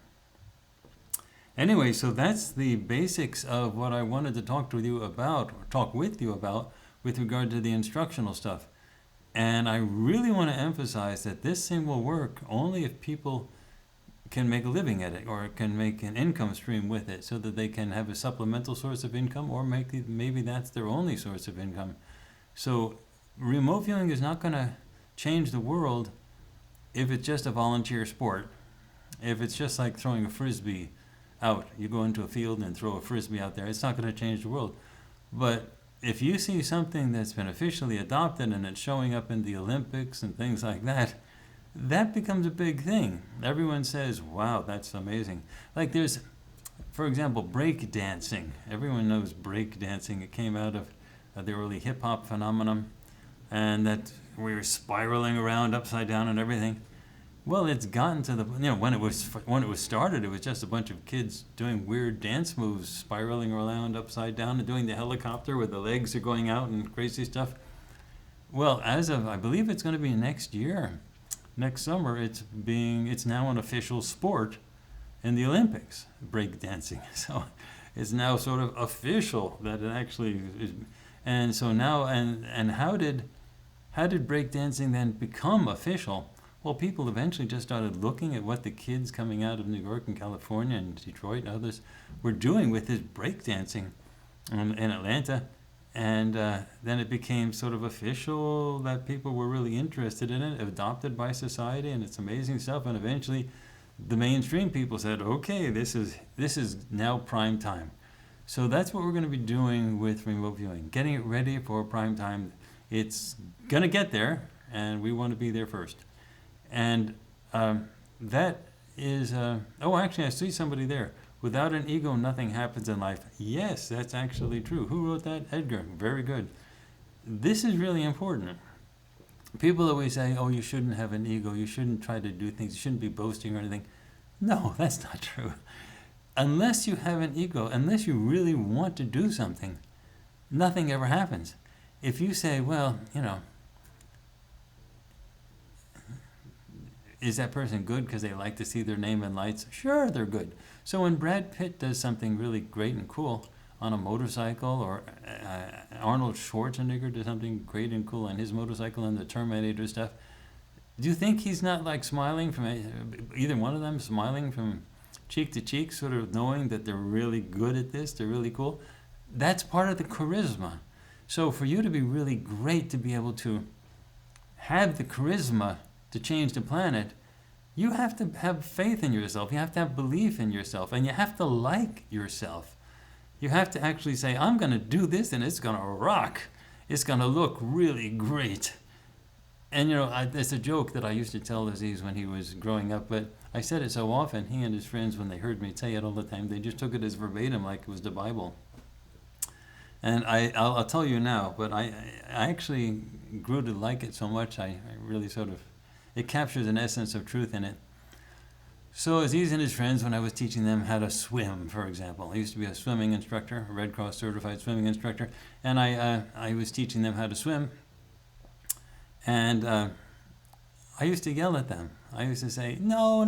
Anyway, so that's the basics of what I wanted to talk with you about with regard to the instructional stuff. And I really want to emphasize that this thing will work only if people can make a living at it, or can make an income stream with it, so that they can have a supplemental source of income, or maybe that's their only source of income. So remote viewing is not going to change the world if it's just a volunteer sport. If it's just like throwing a frisbee out, you go into a field and throw a frisbee out there, it's not going to change the world. But if you see something that's been officially adopted and it's showing up in the Olympics and things like that, that becomes a big thing. Everyone says, wow, that's amazing. Like there's, for example, break dancing. Everyone knows break dancing. It came out of the early hip-hop phenomenon, and that we were spiraling around upside down and everything. Well, it's gotten to the, when it was started, it was just a bunch of kids doing weird dance moves, spiraling around upside down and doing the helicopter where the legs are going out and crazy stuff. Well, as of, I believe it's going to be next summer, it's now an official sport in the Olympics, break dancing. So it's now sort of official that it actually is. And so now, and how did break dancing then become official? Well, people eventually just started looking at what the kids coming out of New York and California and Detroit and others were doing with this breakdancing in Atlanta. And then it became sort of official that people were really interested in it, adopted by society, and it's amazing stuff. And eventually the mainstream people said, okay, this is now prime time. So that's what we're going to be doing with remote viewing, getting it ready for prime time. It's going to get there, and we want to be there first. And that is, oh, actually, I see somebody there. Without an ego, nothing happens in life. Yes, that's actually true. Who wrote that? Edgar. Very good. This is really important. People always say, oh, you shouldn't have an ego. You shouldn't try to do things. You shouldn't be boasting or anything. No, that's not true. Unless you have an ego, unless you really want to do something, nothing ever happens. If you say, well, is that person good because they like to see their name in lights? Sure, they're good. So when Brad Pitt does something really great and cool on a motorcycle, or Arnold Schwarzenegger does something great and cool on his motorcycle and the Terminator stuff, do you think he's not like smiling from either one of them, smiling from cheek to cheek, sort of knowing that they're really good at this, they're really cool? That's part of the charisma. So for you to be really great, to be able to have the charisma to change the planet, you have to have faith in yourself. You have to have belief in yourself. And you have to like yourself. You have to actually say, I'm going to do this and it's going to rock. It's going to look really great. And, it's a joke that I used to tell Aziz when he was growing up, but I said it so often, he and his friends, when they heard me say it all the time, they just took it as verbatim, like it was the Bible. And I'll tell you now, but I actually grew to like it so much, I really it captures an essence of truth in it. So Aziz and his friends, when I was teaching them how to swim, for example, I used to be a swimming instructor, a Red Cross certified swimming instructor, and I was teaching them how to swim, and I used to yell at them. I used to say, no,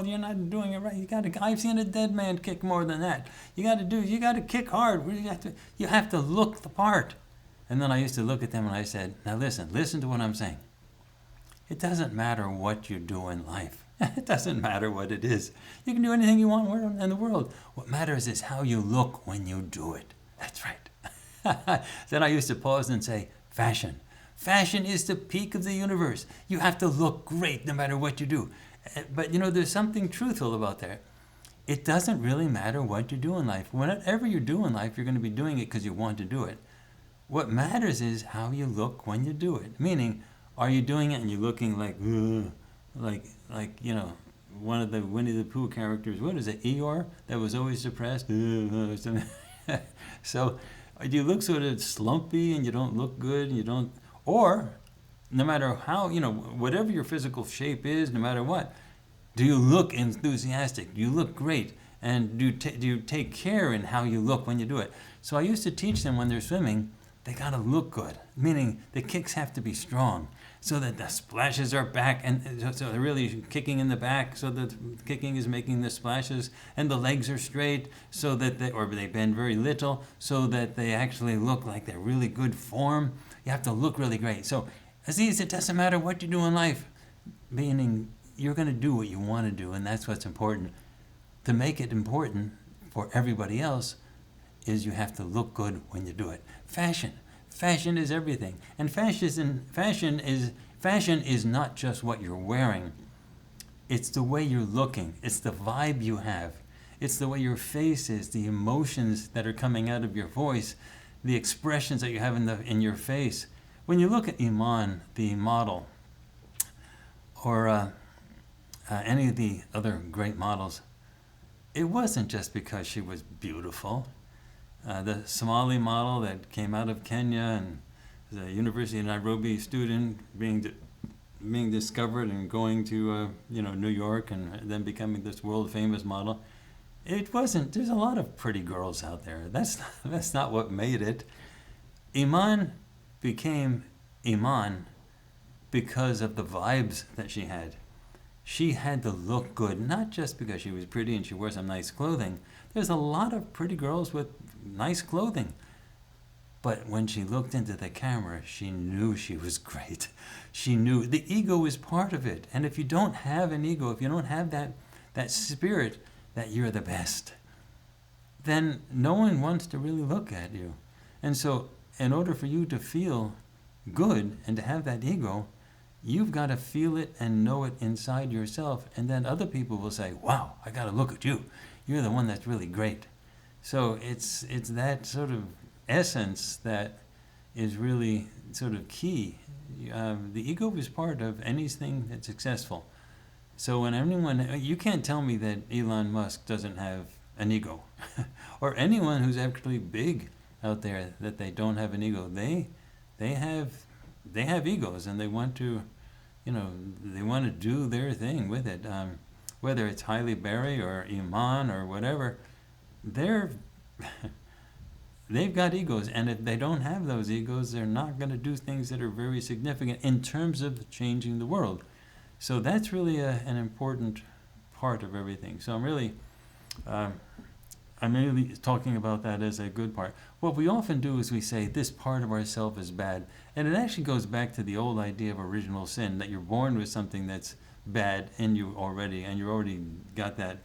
you're not doing it right. I've seen a dead man kick more than that. You got to kick hard. You have to look the part. And then I used to look at them and I said, now listen to what I'm saying. It doesn't matter what you do in life. It doesn't matter what it is. You can do anything you want in the world. What matters is how you look when you do it. That's right. Then I used to pause and say, fashion. Fashion is the peak of the universe. You have to look great no matter what you do. But there's something truthful about that. It doesn't really matter what you do in life. Whatever you do in life, you're going to be doing it because you want to do it. What matters is how you look when you do it. Meaning, are you doing it and you're looking like one of the Winnie the Pooh characters? What is it, Eeyore, that was always depressed? So, do you look sort of slumpy and you don't look good and you don't? Or, no matter how, whatever your physical shape is, no matter what, do you look enthusiastic? Do you look great? And do you take care in how you look when you do it? So I used to teach them when they're swimming, they got to look good, meaning the kicks have to be strong so that the splashes are back, and so they're really kicking in the back, so that kicking is making the splashes, and the legs are straight, so that they bend very little, so that they actually look like they're really good form. You have to look really great. So, Aziz, it doesn't matter what you do in life, meaning you're going to do what you want to do, and that's what's important. To make it important for everybody else is you have to look good when you do it. Fashion is everything. And fashion is not just what you're wearing. It's the way you're looking. It's the vibe you have. It's the way your face is, the emotions that are coming out of your voice, the expressions that you have in your face. When you look at Iman, the model, or any of the other great models, it wasn't just because she was beautiful. The Somali model that came out of Kenya and was a University of Nairobi student being discovered and going to New York and then becoming this world famous model. It wasn't. There's a lot of pretty girls out there. That's not what made it. Iman became Iman because of the vibes that she had. She had to look good, not just because she was pretty and she wore some nice clothing. There's a lot of pretty girls with nice clothing. But when she looked into the camera, she knew she was great. She knew the ego is part of it. And if you don't have an ego, if you don't have that spirit that you're the best, then no one wants to really look at you. And so in order for you to feel good and to have that ego, you've got to feel it and know it inside yourself. And then other people will say, wow, I got to look at you. You're the one that's really great. So it's that sort of essence that is really sort of key. The ego is part of anything that's successful. So when anyone, you can't tell me that Elon Musk doesn't have an ego, or anyone who's actually big out there that they don't have an ego. They have egos, and they want to, they want to do their thing with it. Whether it's Haile Berry or Iman or whatever, they've got egos, and if they don't have those egos, they're not going to do things that are very significant in terms of changing the world. So that's really an important part of everything. So I'm really talking about that as a good part. What we often do is we say this part of ourself is bad, and it actually goes back to the old idea of original sin, that you're born with something that's bad in you already, and you already got that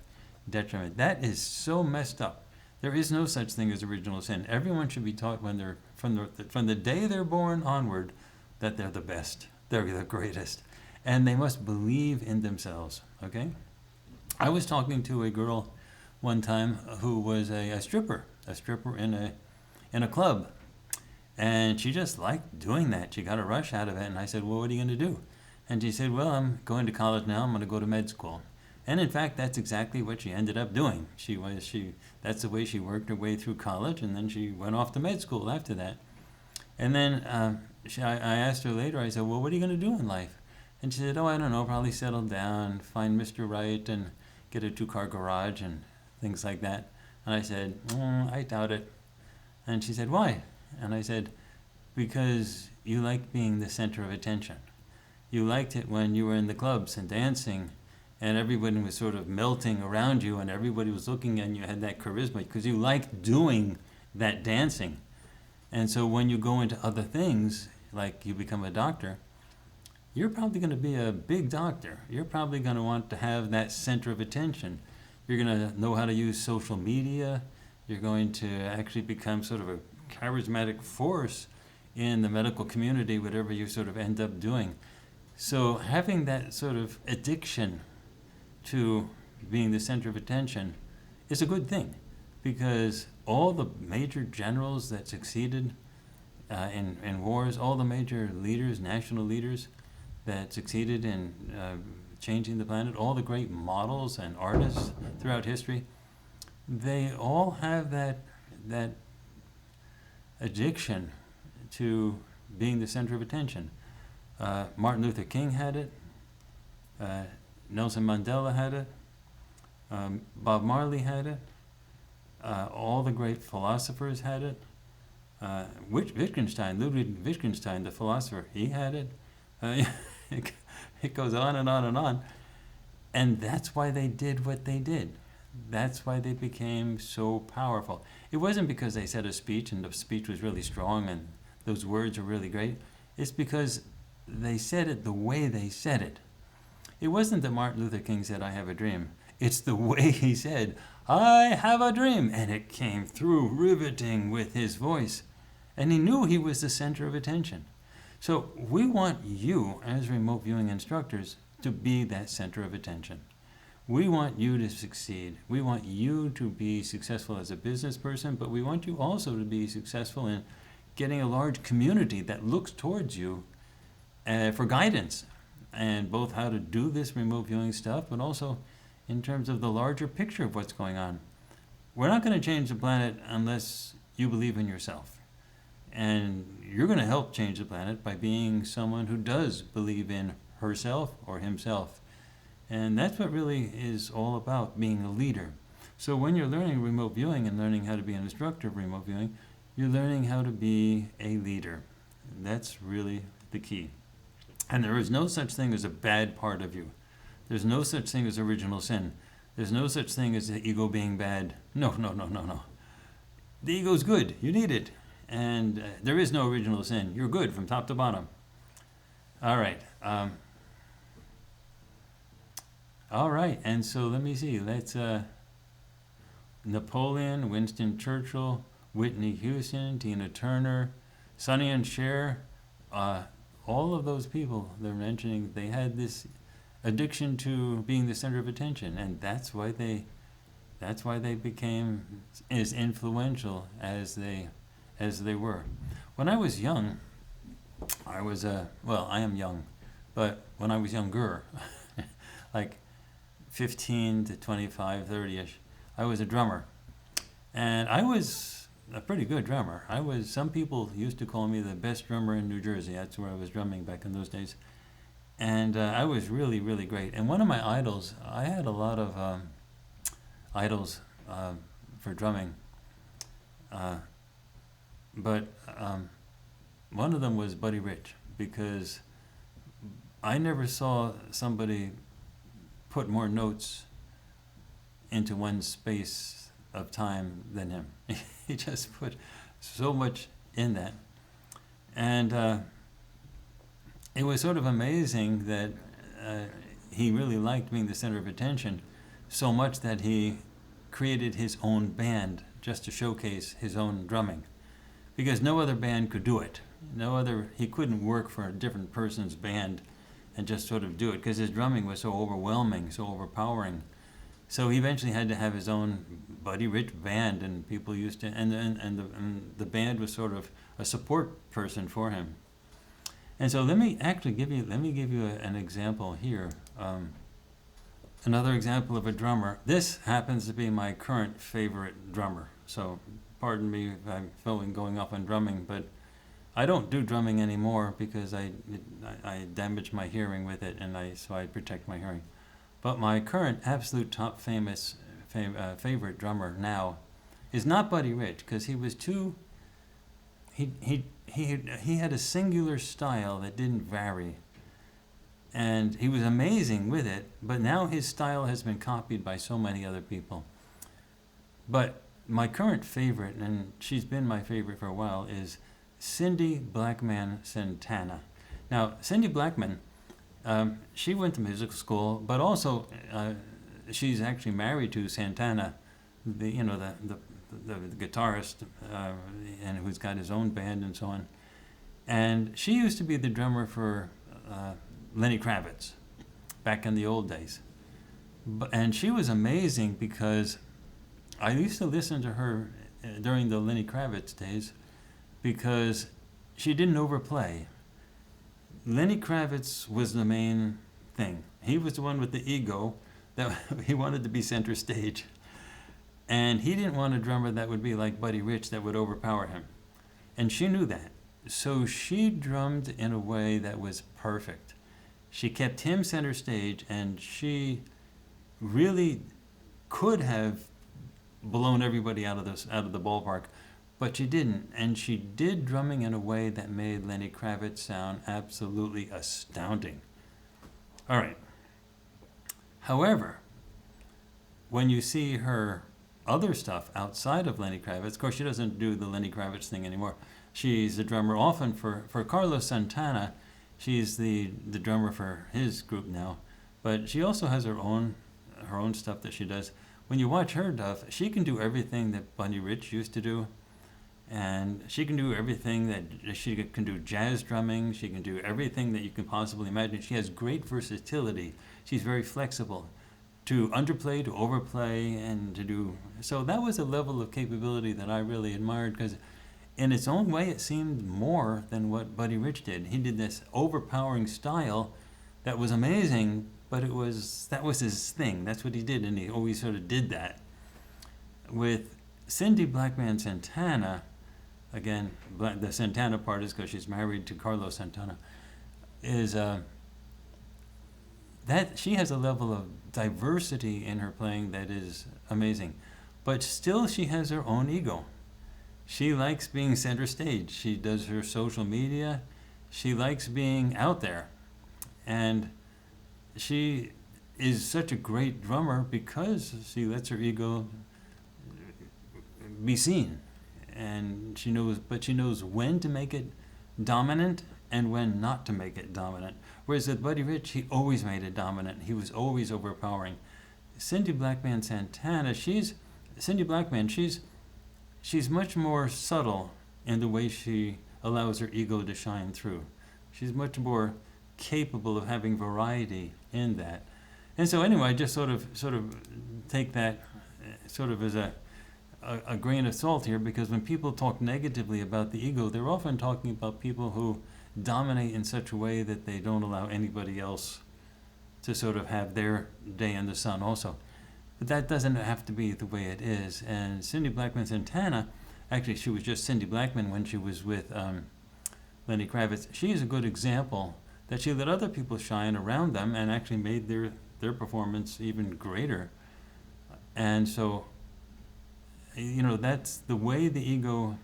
detriment. That is so messed up. There is no such thing as original sin. Everyone should be taught when they're from the day they're born onward that they're the best, they're the greatest, and they must believe in themselves. Okay? I was talking to a girl one time who was a stripper in a club, and she just liked doing that. She got a rush out of it, and I said, well, what are you going to do? And she said, well, I'm going to college now. I'm going to go to med school. And in fact, that's exactly what she ended up doing. That's the way she worked her way through college, and then she went off to med school after that. And then I asked her later, I said, well, what are you going to do in life? And she said, oh, I don't know, probably settle down, find Mr. Right, and get a 2-car garage and things like that. And I said, I doubt it. And she said, why? And I said, because you like being the center of attention. You liked it when you were in the clubs and dancing, and everybody was sort of melting around you, and everybody was looking at you, had that charisma, because you liked doing that dancing. And so when you go into other things, like you become a doctor, you're probably going to be a big doctor. You're probably going to want to have that center of attention. You're going to know how to use social media. You're going to actually become sort of a charismatic force in the medical community, whatever you sort of end up doing. So having that sort of addiction to being the center of attention is a good thing, because all the major generals that succeeded in wars, all the major leaders, national leaders that succeeded in changing the planet, all the great models and artists throughout history, they all have that addiction to being the center of attention. Martin Luther King had it. Nelson Mandela had it. Bob Marley had it. All the great philosophers had it. Ludwig Wittgenstein, the philosopher, he had it. It goes on and on and on. And that's why they did what they did. That's why they became so powerful. It wasn't because they said a speech and the speech was really strong and those words are really great. It's because they said it the way they said it. It wasn't that Martin Luther King said, I have a dream. It's the way he said, I have a dream. And it came through riveting with his voice. And he knew he was the center of attention. So we want you, as remote viewing instructors, to be that center of attention. We want you to succeed. We want you to be successful as a business person, but we want you also to be successful in getting a large community that looks towards you for guidance, and both how to do this remote viewing stuff, but also in terms of the larger picture of what's going on. We're not going to change the planet unless you believe in yourself. And you're going to help change the planet by being someone who does believe in herself or himself. And that's what really is all about, being a leader. So when you're learning remote viewing and learning how to be an instructor of remote viewing, you're learning how to be a leader. That's really the key. And there is no such thing as a bad part of you. There's no such thing as original sin. There's no such thing as the ego being bad. No. The ego's good. You need it. And there is no original sin. You're good from top to bottom. All right. All right. And so let me see. Let's Napoleon, Winston Churchill, Whitney Houston, Tina Turner, Sonny and Cher, all of those people they're mentioning, they had this addiction to being the center of attention, and that's why they became as influential as they were. When I was young, I am young, but when I was younger, like 15 to 25, 30-ish, I was a drummer. And I was a pretty good drummer. Some people used to call me the best drummer in New Jersey. That's where I was drumming back in those days. And I was really, really great. And one of my idols, I had a lot of idols for drumming. But one of them was Buddy Rich, because I never saw somebody put more notes into one space of time than him. He just put so much in that. And it was sort of amazing that he really liked being the center of attention so much that he created his own band just to showcase his own drumming, because no other band could do it. He couldn't work for a different person's band and just sort of do it, because his drumming was so overwhelming, so overpowering. So he eventually had to have his own Buddy Rich band, and people used to, and the band was sort of a support person for him. And so let me give you an example here. Another example of a drummer. This happens to be my current favorite drummer. So pardon me if I'm going off on drumming, but I don't do drumming anymore because I damaged my hearing with it, and so I protect my hearing. But my current absolute top favorite drummer now is not Buddy Rich, because he was too. He had a singular style that didn't vary, and he was amazing with it. But now his style has been copied by so many other people. But my current favorite, and she's been my favorite for a while, is Cindy Blackman Santana. Now, Cindy Blackman, she went to musical school, but also she's actually married to Santana, the guitarist, and who's got his own band and so on. And she used to be the drummer for Lenny Kravitz back in the old days. And she was amazing, because I used to listen to her during the Lenny Kravitz days, because she didn't overplay. Lenny Kravitz was the main thing. He was the one with the ego that he wanted to be center stage. And he didn't want a drummer that would be like Buddy Rich, that would overpower him. And she knew that. So she drummed in a way that was perfect. She kept him center stage, and she really could have blown everybody out of the ballpark, but she didn't. And she did drumming in a way that made Lenny Kravitz sound absolutely astounding. All right. However, when you see her other stuff outside of Lenny Kravitz, of course she doesn't do the Lenny Kravitz thing anymore. She's the drummer often for Carlos Santana. She's the drummer for his group now, but she also has her own stuff that she does. When you watch her stuff, she can do everything that Buddy Rich used to do, and she can do everything that she can do. Jazz drumming, she can do everything that you can possibly imagine. She has great versatility. She's very flexible to underplay, to overplay, and to do. So that was a level of capability that I really admired, because in its own way it seemed more than what Buddy Rich did. He did this overpowering style that was amazing, but that was his thing. That's what he did, and he always sort of did that. With Cindy Blackman Santana, again, the Santana part is because she's married to Carlos Santana, is that she has a level of diversity in her playing that is amazing. But still she has her own ego. She likes being center stage. She does her social media. She likes being out there. And she is such a great drummer because she lets her ego be seen. And she knows when to make it dominant and when not to make it dominant. Whereas with Buddy Rich, he always made it dominant. He was always overpowering. Cindy Blackman Santana, she's much more subtle in the way she allows her ego to shine through. She's much more capable of having variety in that. And so anyway, I just sort of take that sort of as a grain of salt here, because when people talk negatively about the ego, they're often talking about people who dominate in such a way that they don't allow anybody else to sort of have their day in the sun also. But that doesn't have to be the way it is. And Cindy Blackman Santana, actually she was just Cindy Blackman when she was with Lenny Kravitz. She is a good example that she let other people shine around them and actually made their performance even greater. And so, you know, that's the way the ego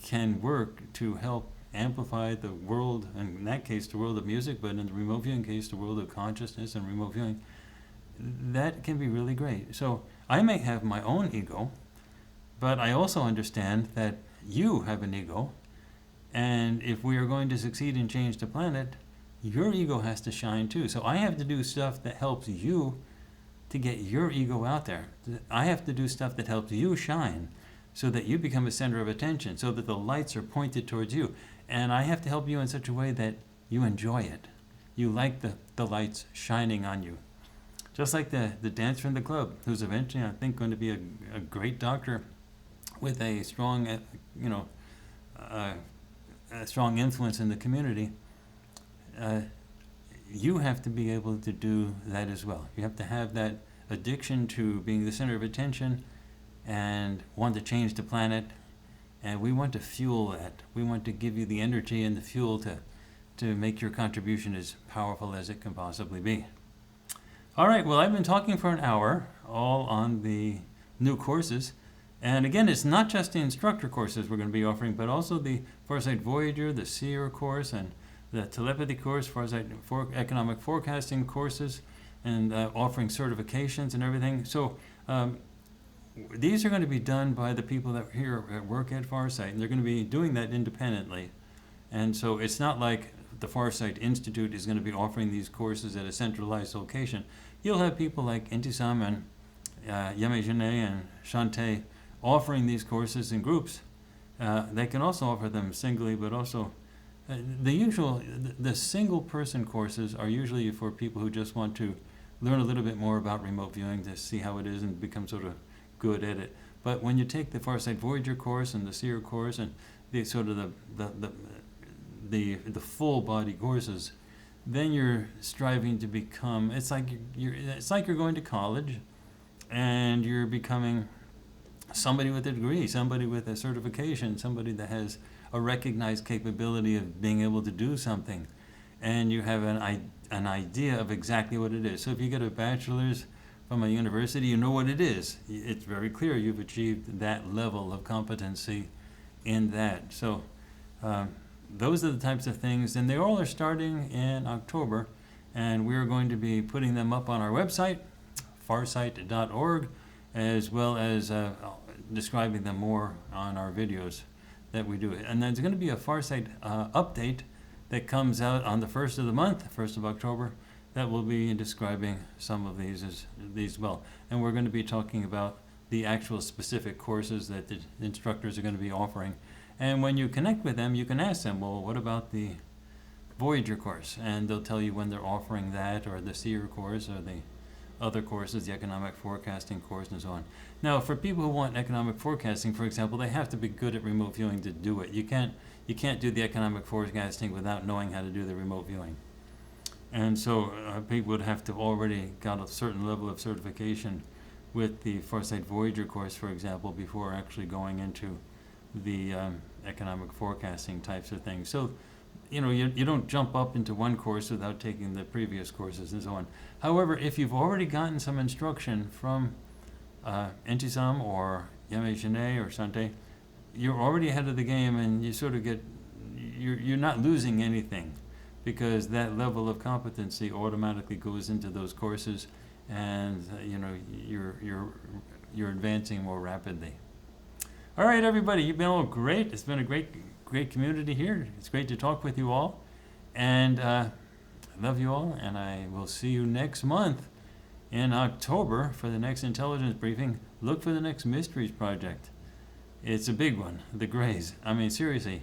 can work to help amplify the world, and in that case the world of music, but in the remote viewing case the world of consciousness and remote viewing. That can be really great. So I may have my own ego, but I also understand that you have an ego, and if we are going to succeed and change the planet, your ego has to shine too. So I have to do stuff that helps you to get your ego out there. I have to do stuff that helps you shine so that you become a center of attention, so that the lights are pointed towards you. And I have to help you in such a way that you enjoy it. You like the lights shining on you. Just like the dancer in the club, who's eventually, I think, going to be a great doctor with a strong, a strong influence in the community. You have to be able to do that as well. You have to have that addiction to being the center of attention and want to change the planet. And we want to fuel that. We want to give you the energy and the fuel to make your contribution as powerful as it can possibly be. All right, well, I've been talking for an hour, all on the new courses. And again, it's not just the instructor courses we're going to be offering, but also the Farsight Voyager, the Seer course, and the telepathy course, Farsight economic forecasting courses, and offering certifications and everything. So these are going to be done by the people that are here at work at Farsight, and they're going to be doing that independently. And so it's not like the Farsight Institute is going to be offering these courses at a centralized location. You'll have people like Intysam and Yeme Jeaneé and Shantae offering these courses in groups. They can also offer them singly, but also the single person courses are usually for people who just want to learn a little bit more about remote viewing to see how it is and become sort of good at it. But when you take the Farsight Voyager course and the Seer course and the sort of the full body courses, then you're striving to become, it's like you're going to college and you're becoming somebody with a degree, somebody with a certification, somebody that has a recognized capability of being able to do something, and you have an idea of exactly what it is. So if you get a bachelor's from a university, you know what it is. It's very clear you've achieved that level of competency in that. So those are the types of things, and they all are starting in October, and we're going to be putting them up on our website, farsight.org, as well as describing them more on our videos that we do. And there's going to be a Farsight update that comes out on the 1st of the month, 1st of October, that will be describing some of these well. And we're going to be talking about the actual specific courses that the instructors are going to be offering. And when you connect with them, you can ask them, well, what about the Voyager course? And they'll tell you when they're offering that, or the Seer course, or the other courses, the economic forecasting course, and so on. Now, for people who want economic forecasting, for example, they have to be good at remote viewing to do it. You can't do the economic forecasting without knowing how to do the remote viewing. And so people would have to already got a certain level of certification with the Farsight Voyager course, for example, before actually going into the economic forecasting types of things. So, you know, you don't jump up into one course without taking the previous courses and so on. However, if you've already gotten some instruction from Intysam or Yeme Jeaneé or Shantae, you're already ahead of the game, and you sort of you're not losing anything, because that level of competency automatically goes into those courses, and you know, you're advancing more rapidly. All right, everybody, you've been all great. It's been a great community here. It's great to talk with you all, and I love you all, and I will see you next month in October for the next intelligence briefing. Look for the next Mysteries project. It's a big one, the Greys. I mean, seriously,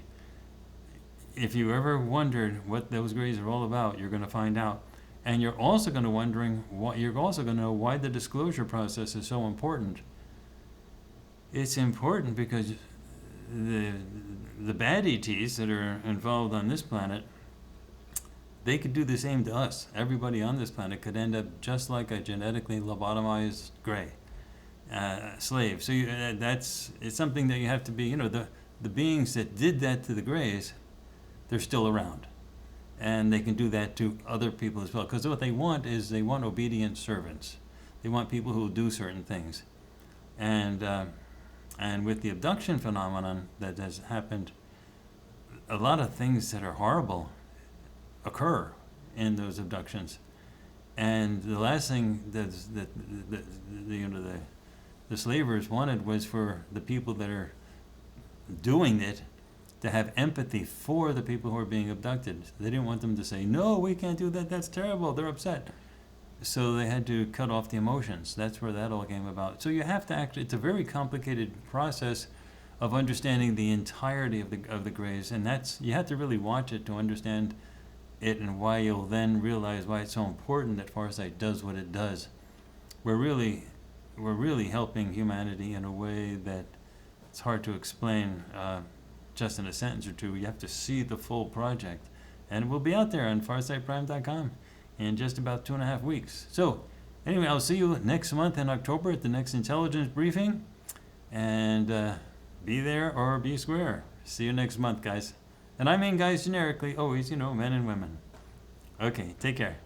if you ever wondered what those Greys are all about, you're going to find out. And you're also going to know why the disclosure process is so important. It's important because the bad ETs that are involved on this planet, they could do the same to us. Everybody on this planet could end up just like a genetically lobotomized gray slave. So it's something that you have to be, you know, the beings that did that to the grays, they're still around. And they can do that to other people as well. Because what they want is they want obedient servants. They want people who will do certain things. And with the abduction phenomenon that has happened, a lot of things that are horrible occur in those abductions. And the last thing that the slavers wanted was for the people that are doing it to have empathy for the people who are being abducted. They didn't want them to say, no, we can't do that, that's terrible, they're upset. So they had to cut off the emotions. That's where that all came about. So you have to actually, it's a very complicated process of understanding the entirety of the grays, and you have to really watch it to understand it, and why you'll then realize why it's so important that Farsight does what it does. We're really helping humanity in a way that it's hard to explain just in a sentence or two. You have to see the full project, and it will be out there on FarsightPrime.com in just about 2.5 weeks. So anyway, I'll see you next month in October at the next intelligence briefing, and be there or be square. See you next month, guys. And I mean guys generically, always, you know, men and women. Okay, take care.